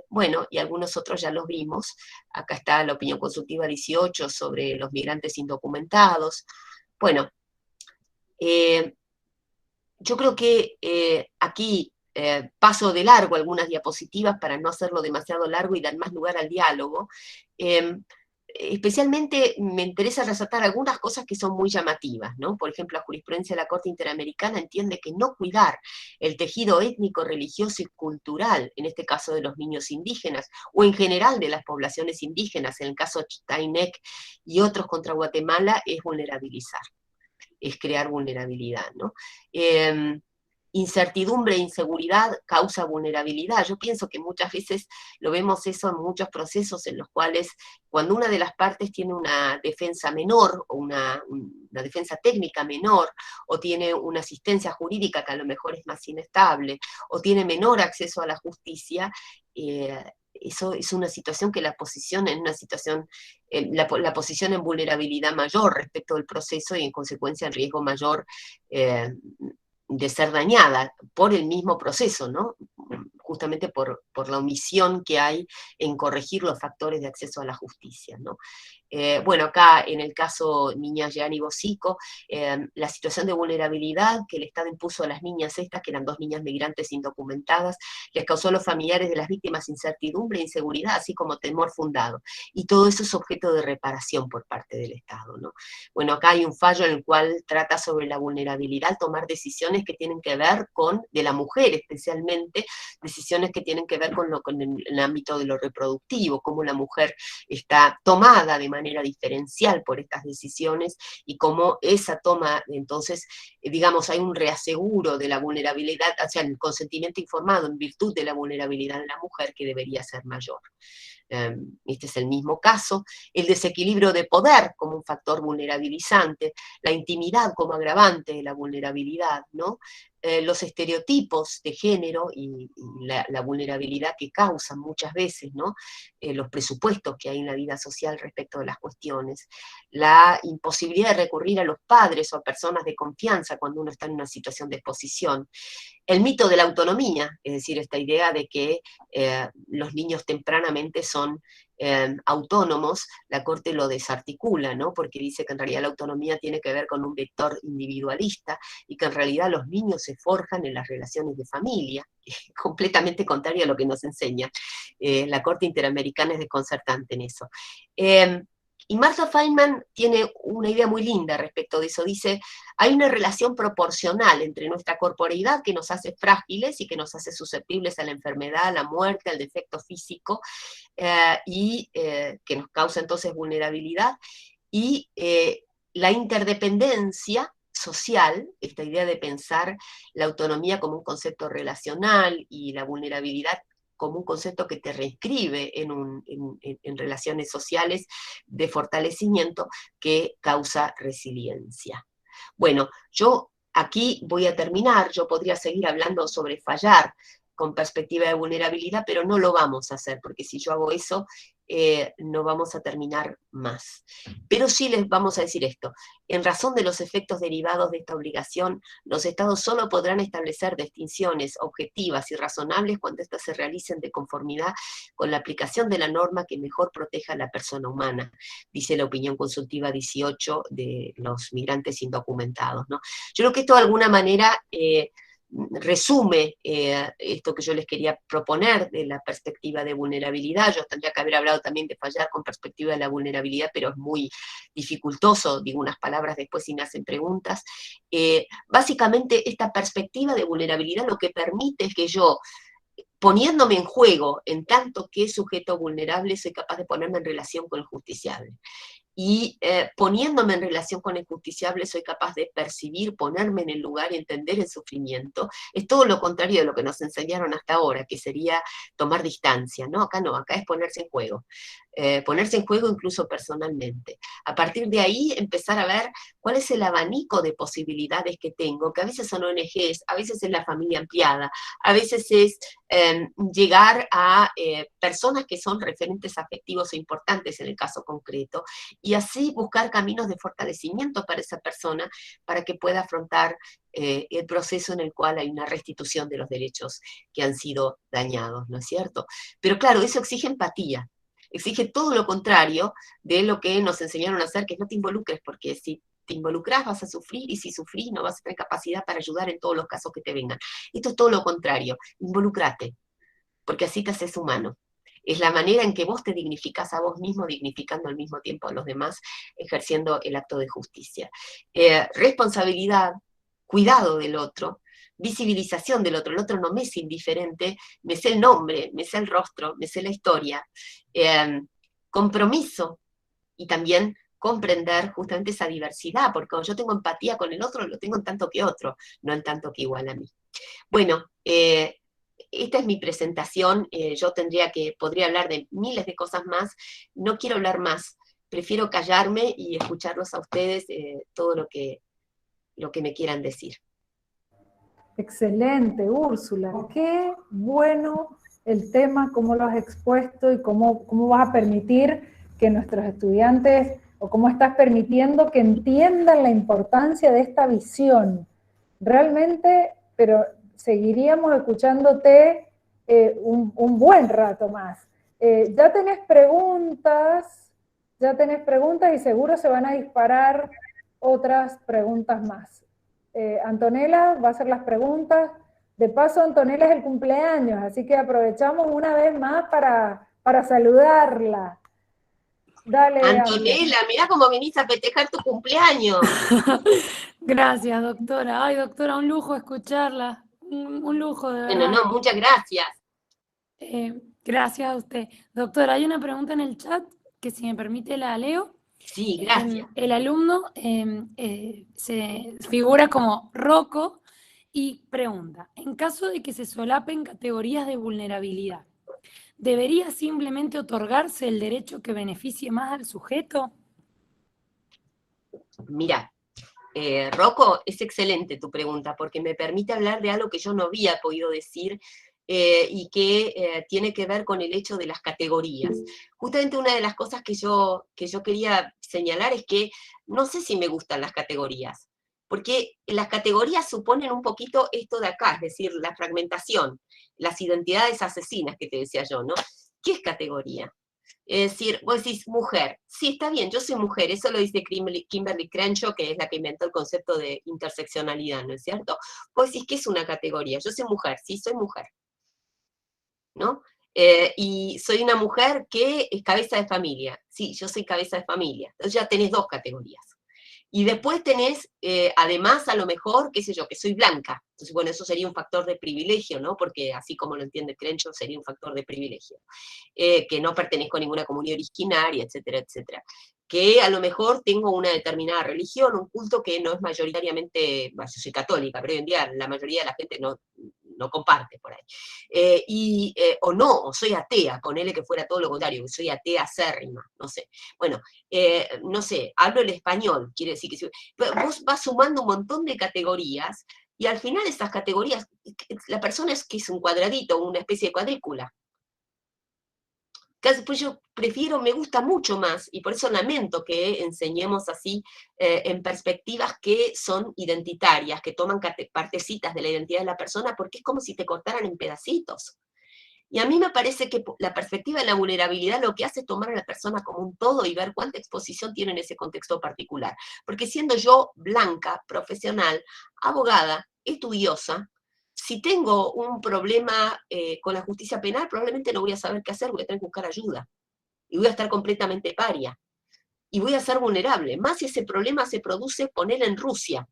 Bueno, y algunos otros ya los vimos. Acá está la opinión consultiva 18 sobre los migrantes indocumentados. Bueno, yo creo que aquí paso de largo algunas diapositivas para no hacerlo demasiado largo y dar más lugar al diálogo. Especialmente me interesa resaltar algunas cosas que son muy llamativas, ¿no? Por ejemplo, la jurisprudencia de la Corte Interamericana entiende que no cuidar el tejido étnico, religioso y cultural, en este caso de los niños indígenas, o en general de las poblaciones indígenas, en el caso de Chitainec y otros contra Guatemala, es vulnerabilizar, es crear vulnerabilidad, ¿no? Incertidumbre e inseguridad causa vulnerabilidad. Yo pienso que muchas veces lo vemos eso en muchos procesos en los cuales cuando una de las partes tiene una defensa menor, o una defensa técnica menor, o tiene una asistencia jurídica que a lo mejor es más inestable, o tiene menor acceso a la justicia, eso es una situación que la posición en una situación, la posición en vulnerabilidad mayor respecto del proceso y en consecuencia el riesgo mayor de ser dañada por el mismo proceso, ¿no? Justamente por la omisión que hay en corregir los factores de acceso a la justicia, ¿no? Bueno, acá en el caso Niñas Gianni Bosico, la situación de vulnerabilidad que el Estado impuso a las niñas estas, que eran 2 niñas migrantes indocumentadas, les causó a los familiares de las víctimas incertidumbre e inseguridad, así como temor fundado. Y todo eso es objeto de reparación por parte del Estado, ¿no? Bueno, acá hay un fallo en el cual trata sobre la vulnerabilidad, tomar decisiones que tienen que ver con, de la mujer especialmente, decisiones que tienen que ver con el ámbito de lo reproductivo, cómo la mujer está tomada de manera diferencial por estas decisiones y cómo esa toma, entonces, digamos, hay un reaseguro de la vulnerabilidad, o sea, el consentimiento informado en virtud de la vulnerabilidad de la mujer que debería ser mayor. Este es el mismo caso, el desequilibrio de poder como un factor vulnerabilizante, la intimidad como agravante de la vulnerabilidad, ¿no? Los estereotipos de género y la vulnerabilidad que causan muchas veces, ¿no? Los presupuestos que hay en la vida social respecto de las cuestiones, la imposibilidad de recurrir a los padres o a personas de confianza cuando uno está en una situación de exposición, el mito de la autonomía, es decir, esta idea de que los niños tempranamente son autónomos, la Corte lo desarticula, ¿no? Porque dice que en realidad la autonomía tiene que ver con un vector individualista y que en realidad los niños se forjan en las relaciones de familia, completamente contrario a lo que nos enseña. La Corte Interamericana es desconcertante en eso. Y Martha Feynman tiene una idea muy linda respecto de eso. Dice, hay una relación proporcional entre nuestra corporeidad que nos hace frágiles y que nos hace susceptibles a la enfermedad, a la muerte, al defecto físico, y que nos causa entonces vulnerabilidad, y la interdependencia social, esta idea de pensar la autonomía como un concepto relacional y la vulnerabilidad como un concepto que te reescribe en relaciones sociales de fortalecimiento que causa resiliencia. Bueno, yo aquí voy a terminar, yo podría seguir hablando sobre fallar con perspectiva de vulnerabilidad, pero no lo vamos a hacer, porque si yo hago eso, no vamos a terminar más. Pero sí les vamos a decir esto, en razón de los efectos derivados de esta obligación, los estados solo podrán establecer distinciones objetivas y razonables cuando éstas se realicen de conformidad con la aplicación de la norma que mejor proteja a la persona humana, dice la opinión consultiva 18 de los migrantes indocumentados, ¿no? Yo creo que esto de alguna manera resume esto que yo les quería proponer de la perspectiva de vulnerabilidad. Yo tendría que haber hablado también de fallar con perspectiva de la vulnerabilidad, pero es muy dificultoso, digo unas palabras después si me hacen preguntas. Básicamente esta perspectiva de vulnerabilidad lo que permite es que yo, poniéndome en juego en tanto que sujeto vulnerable, soy capaz de ponerme en relación con el justiciable. Y poniéndome en relación con el justiciable soy capaz de percibir, ponerme en el lugar y entender el sufrimiento. Es todo lo contrario de lo que nos enseñaron hasta ahora, que sería tomar distancia, ¿no? Acá no, acá es ponerse en juego. Ponerse en juego incluso personalmente. A partir de ahí empezar a ver cuál es el abanico de posibilidades que tengo, que a veces son ONGs, a veces es la familia ampliada, a veces es llegar a personas que son referentes afectivos e importantes en el caso concreto, y así buscar caminos de fortalecimiento para esa persona, para que pueda afrontar el proceso en el cual hay una restitución de los derechos que han sido dañados, ¿no es cierto? Pero claro, eso exige empatía, exige todo lo contrario de lo que nos enseñaron a hacer, que no te involucres, porque si te involucras vas a sufrir, y si sufrís no vas a tener capacidad para ayudar en todos los casos que te vengan. Esto es todo lo contrario, involúcrate, porque así te haces humano. Es la manera en que vos te dignificás a vos mismo, dignificando al mismo tiempo a los demás, ejerciendo el acto de justicia. Responsabilidad, cuidado del otro, visibilización del otro. El otro no me es indiferente, me sé el nombre, me sé el rostro, me sé la historia. Compromiso, y también comprender justamente esa diversidad, porque cuando yo tengo empatía con el otro, lo tengo en tanto que otro, no en tanto que igual a mí. Bueno, esta es mi presentación. Yo podría hablar de miles de cosas más. No quiero hablar más, prefiero callarme y escucharlos a ustedes todo lo que me quieran decir. Excelente, Úrsula. Qué bueno el tema, cómo lo has expuesto y cómo vas a permitir que nuestros estudiantes, o cómo estás permitiendo que entiendan la importancia de esta visión. Realmente, pero seguiríamos escuchándote un buen rato más. Ya tenés preguntas y seguro se van a disparar otras preguntas más. Antonella va a hacer las preguntas. De paso, Antonella es el cumpleaños, así que aprovechamos una vez más para saludarla. Dale, Antonella, mirá cómo venís a festejar tu cumpleaños. Gracias, doctora. Ay, doctora, un lujo escucharla. Un lujo, de verdad. Bueno, no, muchas gracias. Gracias a usted. Doctora, hay una pregunta en el chat que, si me permite, la leo. Sí, gracias. El alumno se figura como Rocco y pregunta: en caso de que se solapen categorías de vulnerabilidad, ¿debería simplemente otorgarse el derecho que beneficie más al sujeto? Mira, Rocco, es excelente tu pregunta, porque me permite hablar de algo que yo no había podido decir y que tiene que ver con el hecho de las categorías. Justamente una de las cosas que yo quería señalar es que no sé si me gustan las categorías, porque las categorías suponen un poquito esto de acá, es decir, la fragmentación, las identidades asesinas que te decía yo, ¿no? ¿Qué es categoría? Es decir, vos decís mujer, sí, está bien, yo soy mujer, eso lo dice Kimberly Crenshaw, que es la que inventó el concepto de interseccionalidad, ¿no es cierto? Vos decís, ¿qué es una categoría? Yo soy mujer, sí, soy mujer, ¿no? Y soy una mujer que es cabeza de familia, sí, yo soy cabeza de familia, entonces ya tenés dos categorías. Y después tenés, además, a lo mejor, qué sé yo, que soy blanca. Entonces, bueno, eso sería un factor de privilegio, ¿no? Porque así como lo entiende Crenshaw, sería un factor de privilegio. Que no pertenezco a ninguna comunidad originaria, etcétera, etcétera. Que a lo mejor tengo una determinada religión, un culto que no es mayoritariamente, bueno, yo soy católica, pero hoy en día la mayoría de la gente no comparte por ahí. O no, o soy atea, ponele que fuera todo lo contrario, que soy atea acérrima, no sé. Bueno, no sé, hablo el español, quiere decir que vos vas sumando un montón de categorías, y al final esas categorías, la persona es que es un cuadradito, una especie de cuadrícula. Pues yo prefiero, me gusta mucho más, y por eso lamento que enseñemos así en perspectivas que son identitarias, que toman partecitas de la identidad de la persona, porque es como si te cortaran en pedacitos. Y a mí me parece que la perspectiva de la vulnerabilidad lo que hace es tomar a la persona como un todo y ver cuánta exposición tiene en ese contexto particular. Porque siendo yo blanca, profesional, abogada, estudiosa, si tengo un problema con la justicia penal, probablemente no voy a saber qué hacer, voy a tener que buscar ayuda. Y voy a estar completamente paria. Y voy a ser vulnerable. Más si ese problema se produce, ponele en Rusia.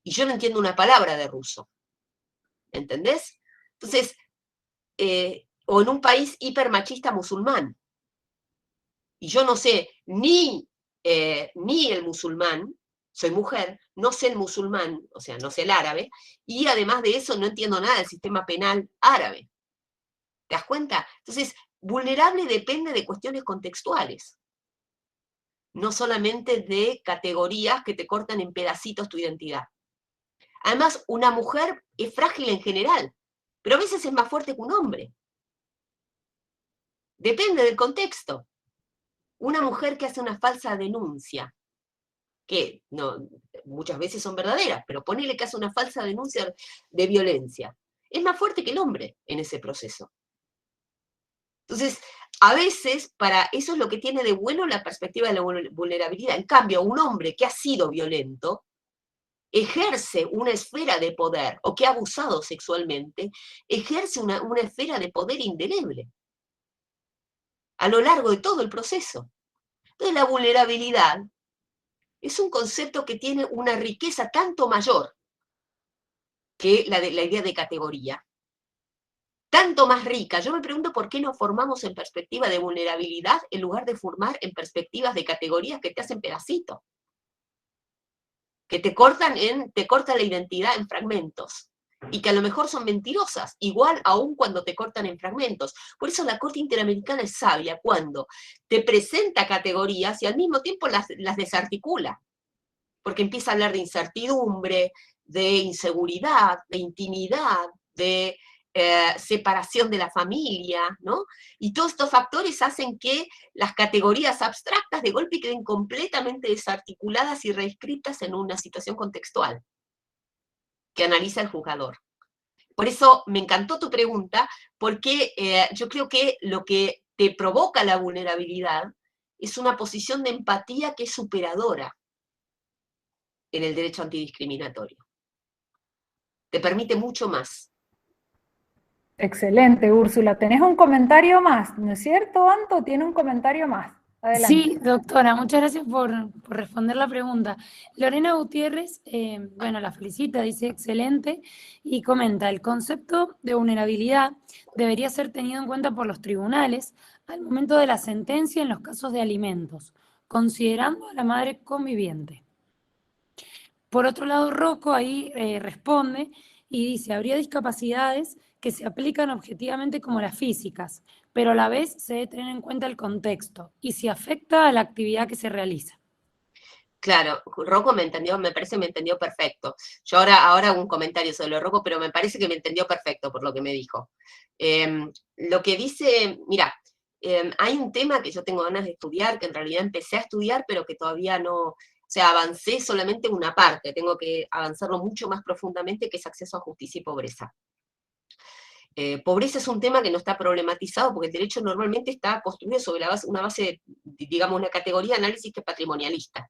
Y yo no entiendo una palabra de ruso. ¿Entendés? Entonces, o en un país hipermachista musulmán. Y yo no sé ni el musulmán, soy mujer, no sé el musulmán, o sea, no sé el árabe, y además de eso no entiendo nada del sistema penal árabe. ¿Te das cuenta? Entonces, vulnerable depende de cuestiones contextuales, no solamente de categorías que te cortan en pedacitos tu identidad. Además, una mujer es frágil en general, pero a veces es más fuerte que un hombre. Depende del contexto. Una mujer que hace una falsa denuncia, que no, muchas veces son verdaderas, pero ponele que hace una falsa denuncia de violencia, es más fuerte que el hombre en ese proceso. Entonces, a veces, para eso es lo que tiene de bueno la perspectiva de la vulnerabilidad. En cambio, un hombre que ha sido violento, ejerce una esfera de poder, o que ha abusado sexualmente, ejerce una esfera de poder indeleble a lo largo de todo el proceso. Entonces, la vulnerabilidad es un concepto que tiene una riqueza tanto mayor que la idea de categoría, tanto más rica. Yo me pregunto por qué nos formamos en perspectiva de vulnerabilidad en lugar de formar en perspectivas de categorías que te hacen pedacitos, que te cortan la identidad en fragmentos, y que a lo mejor son mentirosas, igual aún cuando te cortan en fragmentos. Por eso la Corte Interamericana es sabia cuando te presenta categorías y al mismo tiempo las desarticula, porque empieza a hablar de incertidumbre, de inseguridad, de intimidad, de separación de la familia, ¿no? Y todos estos factores hacen que las categorías abstractas de golpe queden completamente desarticuladas y reescritas en una situación contextual que analiza el juzgador. Por eso me encantó tu pregunta, porque yo creo que lo que te provoca la vulnerabilidad es una posición de empatía que es superadora en el derecho antidiscriminatorio. Te permite mucho más. Excelente, Úrsula. ¿Tenés un comentario más? ¿No es cierto, Anto? Tiene un comentario más. Adelante. Sí, doctora, muchas gracias por responder la pregunta. Lorena Gutiérrez, bueno, la felicita, dice excelente, y comenta, el concepto de vulnerabilidad debería ser tenido en cuenta por los tribunales al momento de la sentencia en los casos de alimentos, considerando a la madre conviviente. Por otro lado, Rocco ahí responde y dice, habría discapacidades que se aplican objetivamente como las físicas, pero a la vez se debe tener en cuenta el contexto y si afecta a la actividad que se realiza. Claro, Rocco me parece que me entendió perfecto. Yo ahora hago un comentario sobre Rocco, pero me parece que me entendió perfecto por lo que me dijo. Lo que dice, mira, hay un tema que yo tengo ganas de estudiar, que en realidad empecé a estudiar, pero que todavía no, o sea, avancé solamente una parte, tengo que avanzarlo mucho más profundamente, que es acceso a justicia y pobreza. Pobreza es un tema que no está problematizado porque el derecho normalmente está construido sobre una base, digamos, una categoría de análisis que es patrimonialista.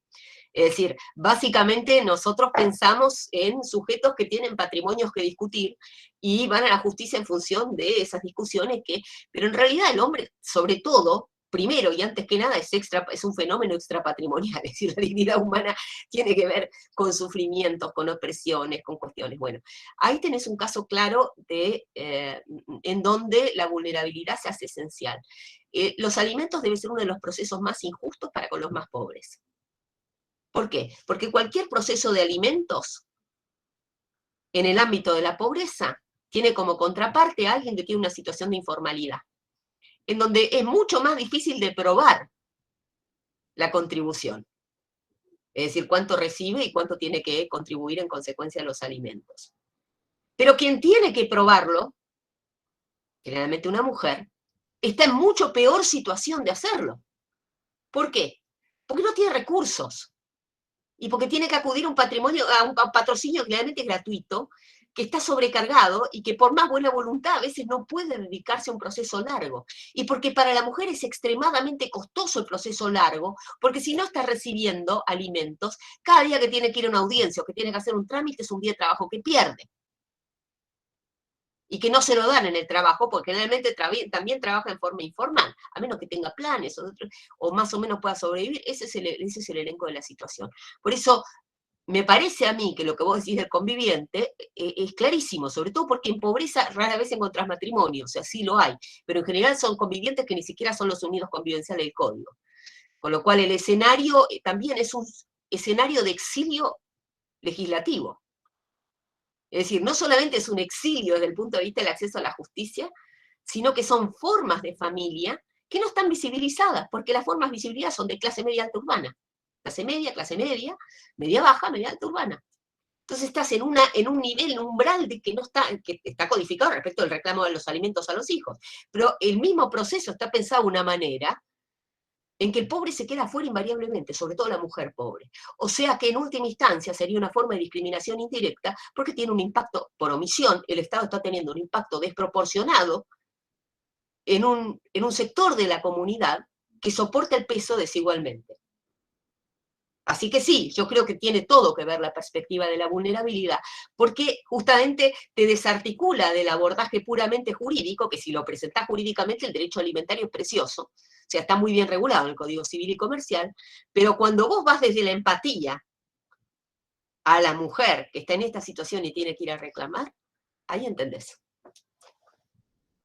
Es decir, básicamente nosotros pensamos en sujetos que tienen patrimonios que discutir y van a la justicia en función de esas discusiones, pero en realidad el hombre, sobre todo, primero y antes que nada, es un fenómeno extrapatrimonial, es decir, la dignidad humana tiene que ver con sufrimientos, con opresiones, con cuestiones. Bueno, ahí tenés un caso claro en donde la vulnerabilidad se hace esencial. Los alimentos deben ser uno de los procesos más injustos para con los más pobres. ¿Por qué? Porque cualquier proceso de alimentos en el ámbito de la pobreza tiene como contraparte a alguien que tiene una situación de informalidad, en donde es mucho más difícil de probar la contribución. Es decir, cuánto recibe y cuánto tiene que contribuir en consecuencia a los alimentos. Pero quien tiene que probarlo, generalmente una mujer, está en mucho peor situación de hacerlo. ¿Por qué? Porque no tiene recursos. Y porque tiene que acudir a un patrocinio claramente gratuito, que está sobrecargado y que por más buena voluntad a veces no puede dedicarse a un proceso largo. Y porque para la mujer es extremadamente costoso el proceso largo, porque si no está recibiendo alimentos, cada día que tiene que ir a una audiencia o que tiene que hacer un trámite es un día de trabajo que pierde. y que no se lo dan en el trabajo, porque generalmente también trabaja en forma informal, a menos que tenga planes o más o menos pueda sobrevivir. Ese es el elenco de la situación. Por eso, me parece a mí que lo que vos decís del conviviente es clarísimo, sobre todo porque en pobreza rara vez encontrás matrimonio, o sea, sí lo hay, pero en general son convivientes que ni siquiera son los unidos convivenciales del código. Con lo cual el escenario también es un escenario de exilio legislativo. Es decir, no solamente es un exilio desde el punto de vista del acceso a la justicia, sino que son formas de familia que no están visibilizadas, porque las formas visibilizadas son de clase media alta urbana. Clase media, media baja, media alta urbana. Entonces estás en un nivel, en un umbral de que está codificado respecto al reclamo de los alimentos a los hijos. Pero el mismo proceso está pensado de una manera en que el pobre se queda fuera invariablemente, sobre todo la mujer pobre. O sea que en última instancia sería una forma de discriminación indirecta porque tiene un impacto, por omisión, el Estado está teniendo un impacto desproporcionado en un sector de la comunidad que soporta el peso desigualmente. Así que sí, yo creo que tiene todo que ver la perspectiva de la vulnerabilidad, porque justamente te desarticula del abordaje puramente jurídico, que si lo presentás jurídicamente el derecho alimentario es precioso, o sea, está muy bien regulado en el Código Civil y Comercial, pero cuando vos vas desde la empatía a la mujer que está en esta situación y tiene que ir a reclamar, ahí entendés.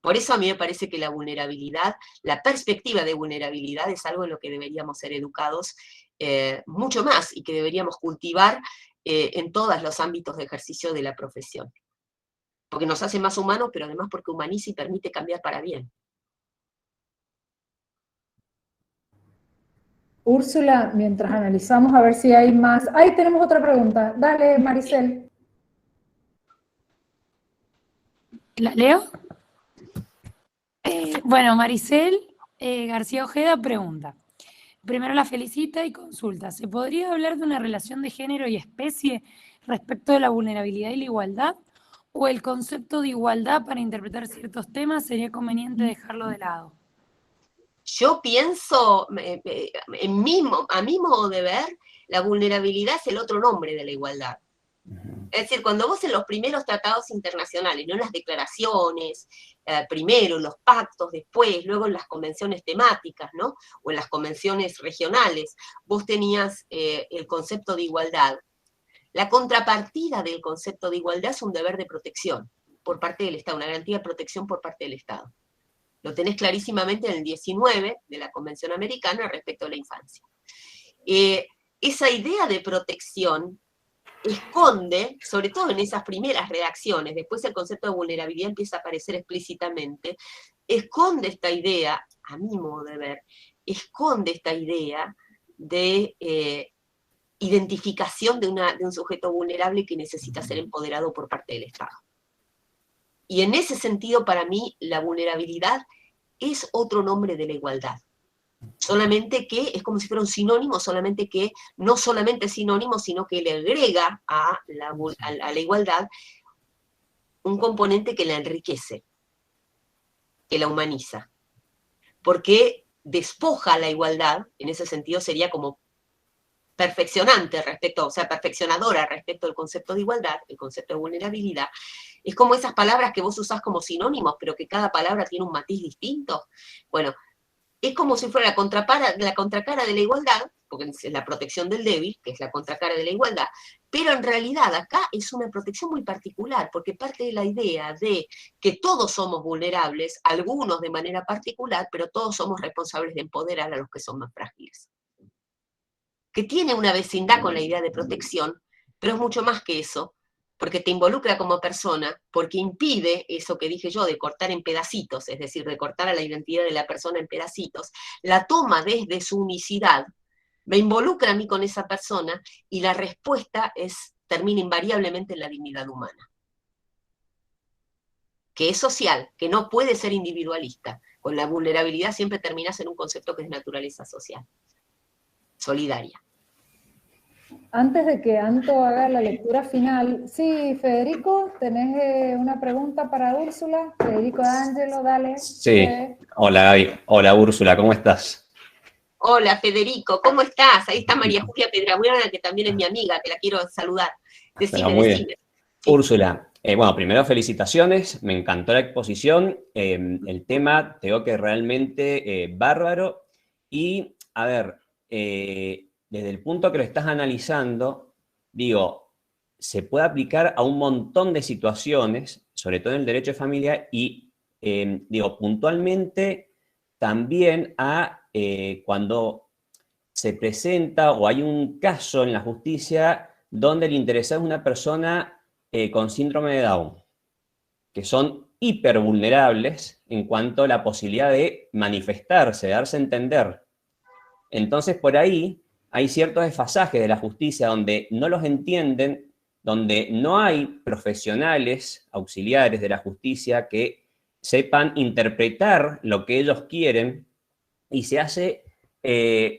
Por eso a mí me parece que la vulnerabilidad, la perspectiva de vulnerabilidad es algo en lo que deberíamos ser educados mucho más y que deberíamos cultivar en todos los ámbitos de ejercicio de la profesión. Porque nos hace más humanos, pero además porque humaniza y permite cambiar para bien. Úrsula, mientras analizamos a ver si hay más. Ahí tenemos otra pregunta. Dale, Maricel. ¿La leo? Bueno, Maricel García Ojeda pregunta. Primero la felicita y consulta. ¿Se podría hablar de una relación de género y especie respecto de la vulnerabilidad y la igualdad? ¿O el concepto de igualdad para interpretar ciertos temas sería conveniente dejarlo de lado? Yo pienso, a mi modo de ver, la vulnerabilidad es el otro nombre de la igualdad. Es decir, cuando vos en los primeros tratados internacionales, no en las declaraciones, primero en los pactos, después, luego en las convenciones temáticas, ¿no? O en las convenciones regionales, vos tenías el concepto de igualdad. La contrapartida del concepto de igualdad es un deber de protección por parte del Estado, una garantía de protección por parte del Estado. Lo tenés clarísimamente en el 19 de la Convención Americana respecto a la infancia. Esa idea de protección esconde, sobre todo en esas primeras redacciones, después el concepto de vulnerabilidad empieza a aparecer explícitamente, esconde esta idea, a mi modo de ver, esconde esta idea de identificación de un sujeto vulnerable que necesita ser empoderado por parte del Estado. Y en ese sentido, para mí, la vulnerabilidad es otro nombre de la igualdad. Solamente que es como si fuera un sinónimo, solamente que no solamente es sinónimo, sino que le agrega a la igualdad un componente que la enriquece, que la humaniza. Porque despoja la igualdad, en ese sentido sería como perfeccionante respecto, o sea, perfeccionadora respecto al concepto de igualdad, el concepto de vulnerabilidad. Es como esas palabras que vos usás como sinónimos, pero que cada palabra tiene un matiz distinto. Bueno, es como si fuera la contracara de la igualdad, porque es la protección del débil, que es la contracara de la igualdad, pero en realidad acá es una protección muy particular, porque parte de la idea de que todos somos vulnerables, algunos de manera particular, pero todos somos responsables de empoderar a los que son más frágiles. Que tiene una vecindad con la idea de protección, pero es mucho más que eso, porque te involucra como persona, porque impide eso que dije yo, de cortar en pedacitos, es decir, de cortar a la identidad de la persona en pedacitos, la toma desde su unicidad, me involucra a mí con esa persona, y la respuesta termina invariablemente en la dignidad humana, que es social, que no puede ser individualista. Con la vulnerabilidad siempre terminas en un concepto que es naturaleza social, solidaria. Antes de que Anto haga la lectura final, sí, Federico, ¿tenés una pregunta para Úrsula? Federico D'Angelo, dale. Sí, hola Gaby, hola Úrsula, ¿cómo estás? Hola Federico, ¿cómo estás? Ahí está María Julia Pedrabuena, que también es mi amiga, que la quiero saludar. Decime. Sí. Úrsula, Bueno, primero felicitaciones, me encantó la exposición, el tema tengo que realmente bárbaro y, a ver, desde el punto que lo estás analizando, digo, se puede aplicar a un montón de situaciones, sobre todo en el derecho de familia y, digo, puntualmente también a cuando se presenta o hay un caso en la justicia donde el interesado es una persona con síndrome de Down, que son hipervulnerables en cuanto a la posibilidad de manifestarse, de darse a entender. Entonces, por ahí hay ciertos desfasajes de la justicia donde no los entienden, donde no hay profesionales auxiliares de la justicia que sepan interpretar lo que ellos quieren y se hace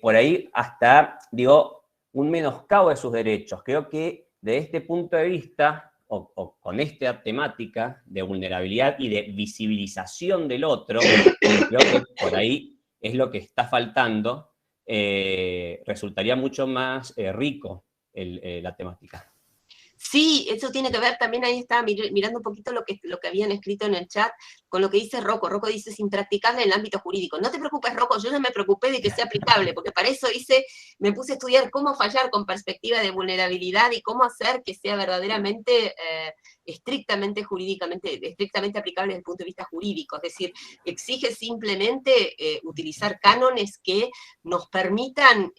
por ahí hasta, digo, un menoscabo de sus derechos. Creo que de este punto de vista, o con esta temática de vulnerabilidad y de visibilización del otro, creo que por ahí es lo que está faltando, resultaría mucho más rico la temática. Sí, eso tiene que ver también, ahí estaba mirando un poquito lo que habían escrito en el chat, con lo que dice Rocco. Rocco dice, es impracticable en el ámbito jurídico. No te preocupes, Rocco, yo ya me preocupé de que sea aplicable, porque para eso me puse a estudiar cómo fallar con perspectiva de vulnerabilidad y cómo hacer que sea verdaderamente estrictamente aplicable desde el punto de vista jurídico. Es decir, exige simplemente utilizar cánones que nos permitan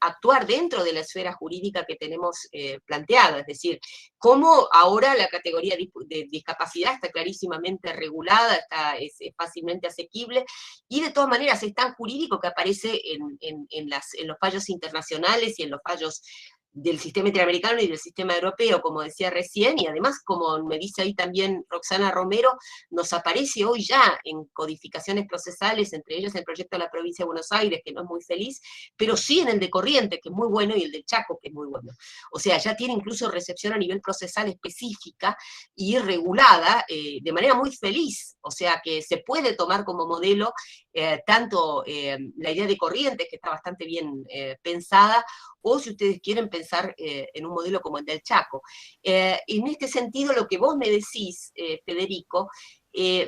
actuar dentro de la esfera jurídica que tenemos planteada. Es decir, cómo ahora la categoría de discapacidad está clarísimamente regulada, es fácilmente asequible, y de todas maneras es tan jurídico que aparece en los fallos internacionales y en los fallos del sistema interamericano y del sistema europeo, como decía recién, y además, como me dice ahí también Roxana Romero, nos aparece hoy ya en codificaciones procesales, entre ellas el proyecto de la provincia de Buenos Aires, que no es muy feliz, pero sí en el de Corrientes, que es muy bueno, y el del Chaco, que es muy bueno. O sea, ya tiene incluso recepción a nivel procesal específica y regulada de manera muy feliz, o sea, que se puede tomar como modelo tanto la idea de Corrientes, que está bastante bien pensada, o si ustedes quieren pensar en un modelo como el del Chaco. En este sentido, lo que vos me decís, Federico,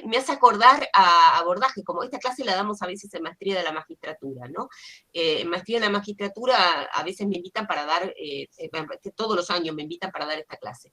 me hace acordar a abordajes, como esta clase la damos a veces en Maestría de la Magistratura, ¿no? En Maestría de la Magistratura a veces me invitan para dar, todos los años me invitan para dar esta clase,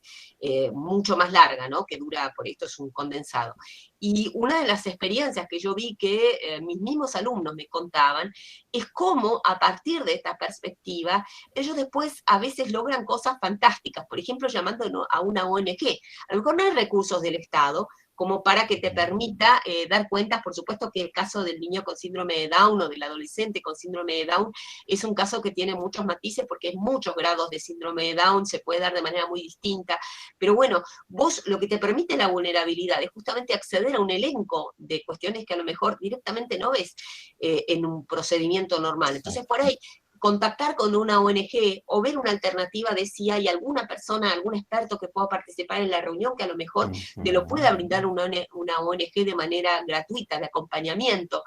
mucho más larga, ¿no? Que dura, por esto es un condensado. Y una de las experiencias que yo vi que mis mismos alumnos me contaban es cómo a partir de esta perspectiva ellos después a veces logran cosas fantásticas, por ejemplo llamando a una ONG. A lo mejor no hay recursos del Estado como para que te permita dar cuentas. Por supuesto que el caso del niño con síndrome de Down o del adolescente con síndrome de Down es un caso que tiene muchos matices porque hay muchos grados de síndrome de Down, se puede dar de manera muy distinta, pero bueno, vos lo que te permite la vulnerabilidad es justamente acceder a un elenco de cuestiones que a lo mejor directamente no ves en un procedimiento normal. Entonces por ahí contactar con una ONG o ver una alternativa de si hay alguna persona, algún experto que pueda participar en la reunión que a lo mejor te lo pueda brindar una ONG de manera gratuita, de acompañamiento,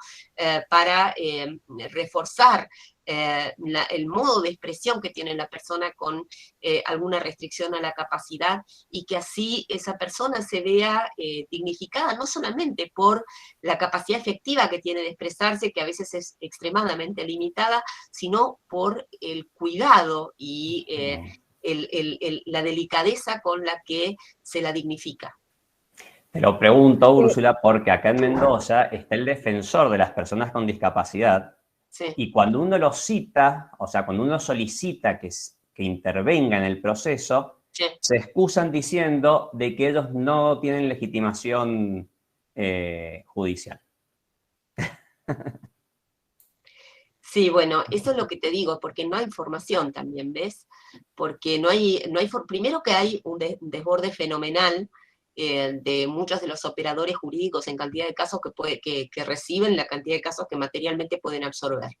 para reforzar el modo de expresión que tiene la persona con alguna restricción a la capacidad, y que así esa persona se vea dignificada no solamente por la capacidad efectiva que tiene de expresarse, que a veces es extremadamente limitada, sino por el cuidado y la delicadeza con la que se la dignifica. Te lo pregunto, Úrsula, porque acá en Mendoza está el defensor de las personas con discapacidad. Sí. Y cuando uno lo cita, o sea, cuando uno solicita que intervenga en el proceso, sí, se excusan diciendo de que ellos no tienen legitimación judicial. Sí, bueno, eso es lo que te digo, porque no hay información también, ¿ves? Porque no hay primero que hay un desborde fenomenal de muchos de los operadores jurídicos en cantidad de casos que reciben, la cantidad de casos que materialmente pueden absorber,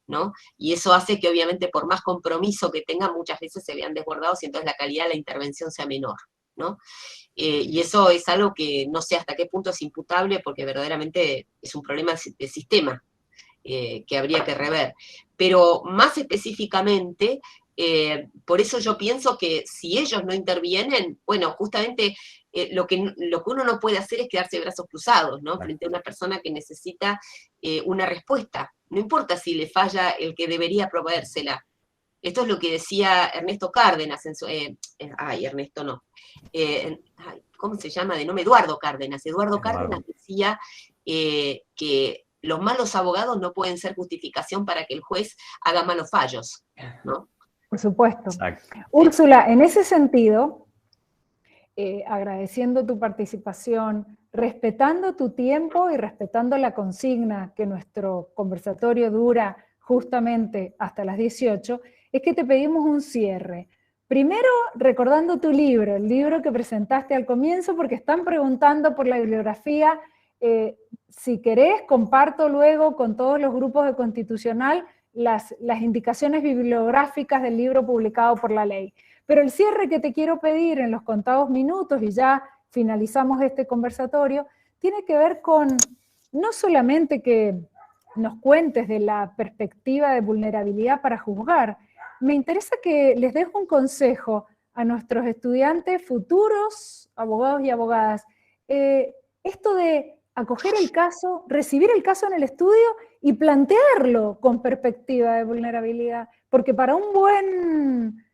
¿no? Y eso hace que obviamente por más compromiso que tengan, muchas veces se vean desbordados y entonces la calidad de la intervención sea menor, ¿no? Y eso es algo que no sé hasta qué punto es imputable, porque verdaderamente es un problema de sistema que habría que rever. Pero más específicamente, por eso yo pienso que si ellos no intervienen, bueno, justamente lo que uno no puede hacer es quedarse de brazos cruzados, ¿no? Frente a una persona que necesita una respuesta. No importa si le falla el que debería proveérsela. Esto es lo que decía Ernesto Cárdenas, Ernesto no. ¿Cómo se llama? De nombre Eduardo Cárdenas. Eduardo Cárdenas decía que los malos abogados no pueden ser justificación para que el juez haga malos fallos, ¿no? Por supuesto. Exacto. Úrsula, en ese sentido, agradeciendo tu participación, respetando tu tiempo y respetando la consigna que nuestro conversatorio dura justamente hasta las 18, es que te pedimos un cierre. Primero, recordando tu libro, el libro que presentaste al comienzo, porque están preguntando por la bibliografía. Si querés, comparto luego con todos los grupos de Constitucional las indicaciones bibliográficas del libro publicado por la ley. Pero el cierre que te quiero pedir en los contados minutos, y ya finalizamos este conversatorio, tiene que ver con no solamente que nos cuentes de la perspectiva de vulnerabilidad para juzgar. Me interesa que les dejo un consejo a nuestros estudiantes futuros, abogados y abogadas. Esto de acoger el caso, recibir el caso en el estudio y plantearlo con perspectiva de vulnerabilidad. Porque para un buen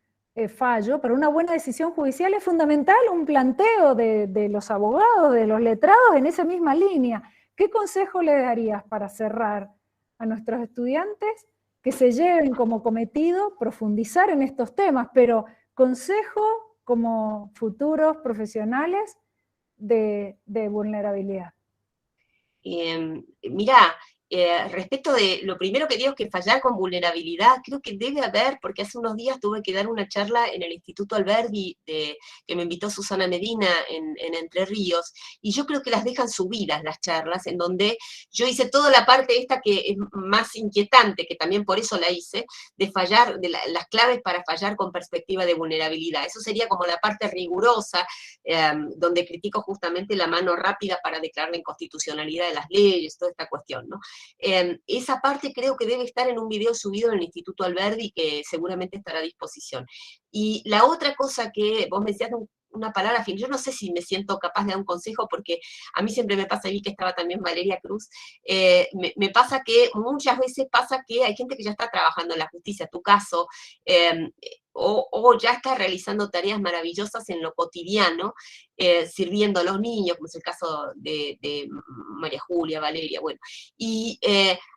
fallo, para una buena decisión judicial es fundamental un planteo de los abogados, de los letrados en esa misma línea. ¿Qué consejo le darías para cerrar a nuestros estudiantes que se lleven como cometido profundizar en estos temas, pero consejo como futuros profesionales de vulnerabilidad? Mirá, respecto de lo primero que digo es que fallar con vulnerabilidad, creo que debe haber, porque hace unos días tuve que dar una charla en el Instituto Alberdi, que me invitó Susana Medina en Entre Ríos, y yo creo que las dejan subidas las charlas, en donde yo hice toda la parte esta que es más inquietante, que también por eso la hice, de fallar, las claves para fallar con perspectiva de vulnerabilidad. Eso sería como la parte rigurosa, donde critico justamente la mano rápida para declarar la inconstitucionalidad de las leyes, toda esta cuestión, ¿no? Esa parte creo que debe estar en un video subido en el Instituto Alberdi, que seguramente estará a disposición. Y la otra cosa que vos me decías, una palabra, fin, yo no sé si me siento capaz de dar un consejo, porque a mí siempre me pasa, vi que estaba también Valeria Cruz, me pasa que muchas veces pasa que hay gente que ya está trabajando en la justicia, tu caso, o ya está realizando tareas maravillosas en lo cotidiano, sirviendo a los niños, como es el caso de María Julia, Valeria, bueno, y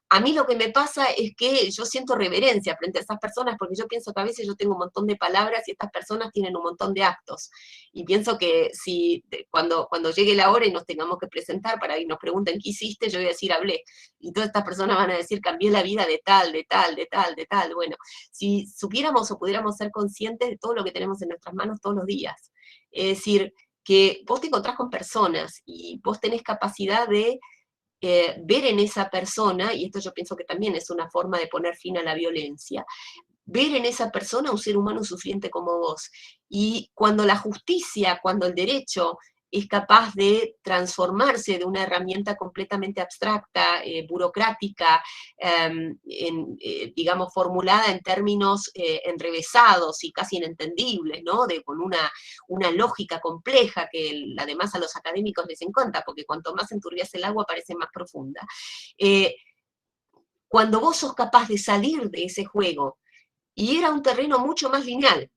a mí lo que me pasa es que yo siento reverencia frente a esas personas, porque yo pienso que a veces yo tengo un montón de palabras y estas personas tienen un montón de actos, y pienso que si cuando llegue la hora y nos tengamos que presentar para que nos pregunten qué hiciste, yo voy a decir hablé, y todas estas personas van a decir cambié la vida de tal, de tal, de tal, de tal. Bueno, si supiéramos o pudiéramos ser conscientes de todo lo que tenemos en nuestras manos todos los días, es decir, que vos te encontrás con personas y vos tenés capacidad de ver en esa persona, y esto yo pienso que también es una forma de poner fin a la violencia, ver en esa persona un ser humano sufriente como vos. Y cuando la justicia, cuando el derecho es capaz de transformarse de una herramienta completamente abstracta, burocrática, digamos, formulada en términos enrevesados y casi inentendibles, ¿no? Con una lógica compleja que además a los académicos les encanta, porque cuanto más enturbias el agua parece más profunda. Cuando vos sos capaz de salir de ese juego y ir a un terreno mucho más lineal,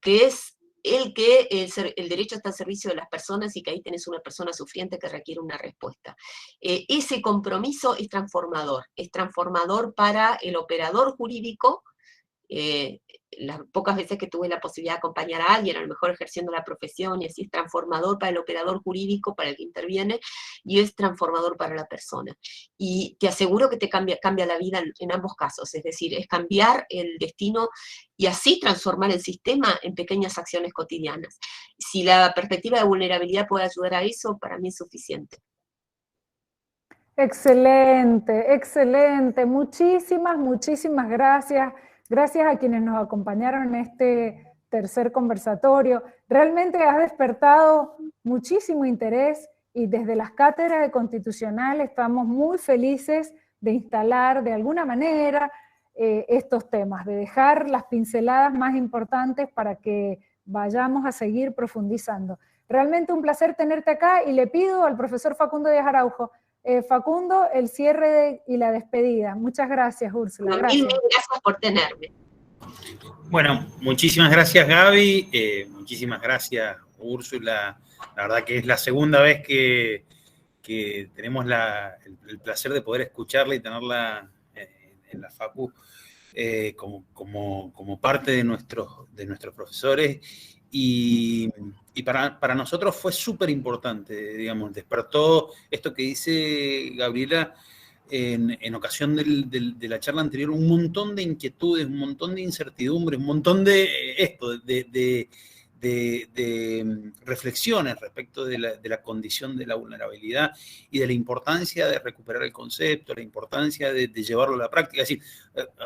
que es el derecho está al servicio de las personas y que ahí tenés una persona sufriente que requiere una respuesta. Ese compromiso es transformador para el operador jurídico. Las pocas veces que tuve la posibilidad de acompañar a alguien, a lo mejor ejerciendo la profesión, y así es transformador para el operador jurídico, para el que interviene, y es transformador para la persona. Y te aseguro que te cambia la vida en ambos casos, es decir, es cambiar el destino y así transformar el sistema en pequeñas acciones cotidianas. Si la perspectiva de vulnerabilidad puede ayudar a eso, para mí es suficiente. Excelente, excelente. Muchísimas, muchísimas gracias. Gracias a quienes nos acompañaron en este tercer conversatorio. Realmente has despertado muchísimo interés y desde las cátedras de Constitucional estamos muy felices de instalar de alguna manera estos temas, de dejar las pinceladas más importantes para que vayamos a seguir profundizando. Realmente un placer tenerte acá y le pido al profesor Facundo Díaz Araujo, Facundo, el cierre y la despedida. Muchas gracias, Úrsula. Bueno, gracias. mil gracias por tenerme. Bueno, muchísimas gracias, Gaby. Muchísimas gracias, Úrsula. La verdad que es la segunda vez que tenemos el placer de poder escucharla y tenerla en la Facu como parte de nuestros profesores. Y para nosotros fue súper importante, digamos, despertó esto que dice Gabriela en ocasión de la charla anterior, un montón de inquietudes, un montón de incertidumbres, un montón de reflexiones respecto de la condición de la vulnerabilidad y de la importancia de recuperar el concepto, la importancia de llevarlo a la práctica. Es decir,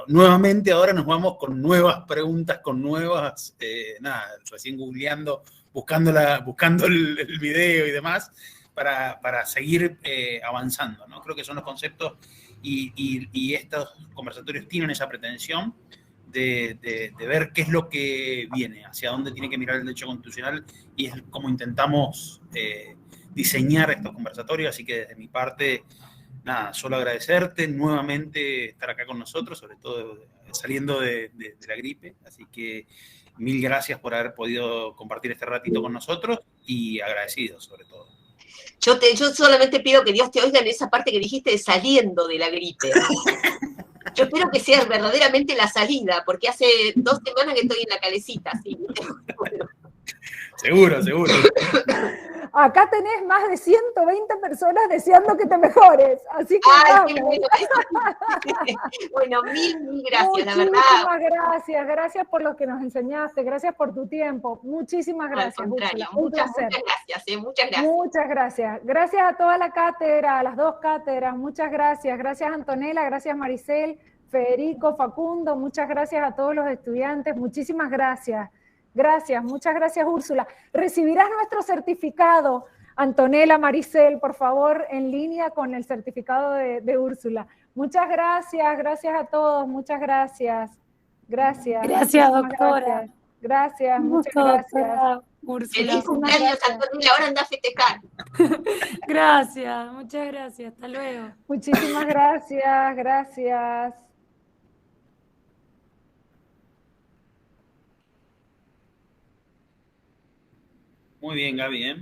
nuevamente ahora nos vamos con nuevas preguntas, con nuevas, recién googleando, buscando el video y demás, para seguir avanzando, ¿no? Creo que son los conceptos y estos conversatorios tienen esa pretensión de ver qué es lo que viene, hacia dónde tiene que mirar el derecho constitucional, y es como intentamos diseñar estos conversatorios. Así que desde mi parte, nada, solo agradecerte nuevamente estar acá con nosotros, sobre todo saliendo de la gripe. Así que mil gracias por haber podido compartir este ratito con nosotros y agradecidos sobre todo. Yo solamente pido que Dios te oiga en esa parte que dijiste de saliendo de la gripe. Yo espero que sea verdaderamente la salida, porque hace 2 semanas que estoy en la calecita. ¿Sí? Bueno. Seguro, seguro. Acá tenés más de 120 personas deseando que te mejores, así que Ay, qué bueno. Bueno, mil gracias, la verdad. Muchísimas gracias por lo que nos enseñaste, gracias por tu tiempo, muchísimas gracias. Al contrario, Úrsula, muchas gracias, muchas gracias. Muchas gracias. Gracias a toda la cátedra, a las 2 cátedras, muchas gracias. Gracias Antonella, gracias Maricel, Federico, Facundo, muchas gracias a todos los estudiantes, muchísimas gracias. Gracias, muchas gracias, Úrsula. Recibirás nuestro certificado, Antonella, Maricel, por favor, en línea con el certificado de Úrsula. Muchas gracias, gracias a todos, muchas gracias. Gracias. Gracias, doctora. Gracias, muchas gracias. Úrsula. Feliz cumpleaños, Antonella, ahora anda a festejar. Gracias, muchas gracias, hasta luego. Muchísimas gracias, gracias. Muy bien, Gaby, ¿eh?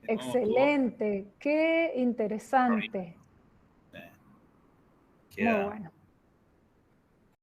Excelente, qué interesante. Queda Muy bueno.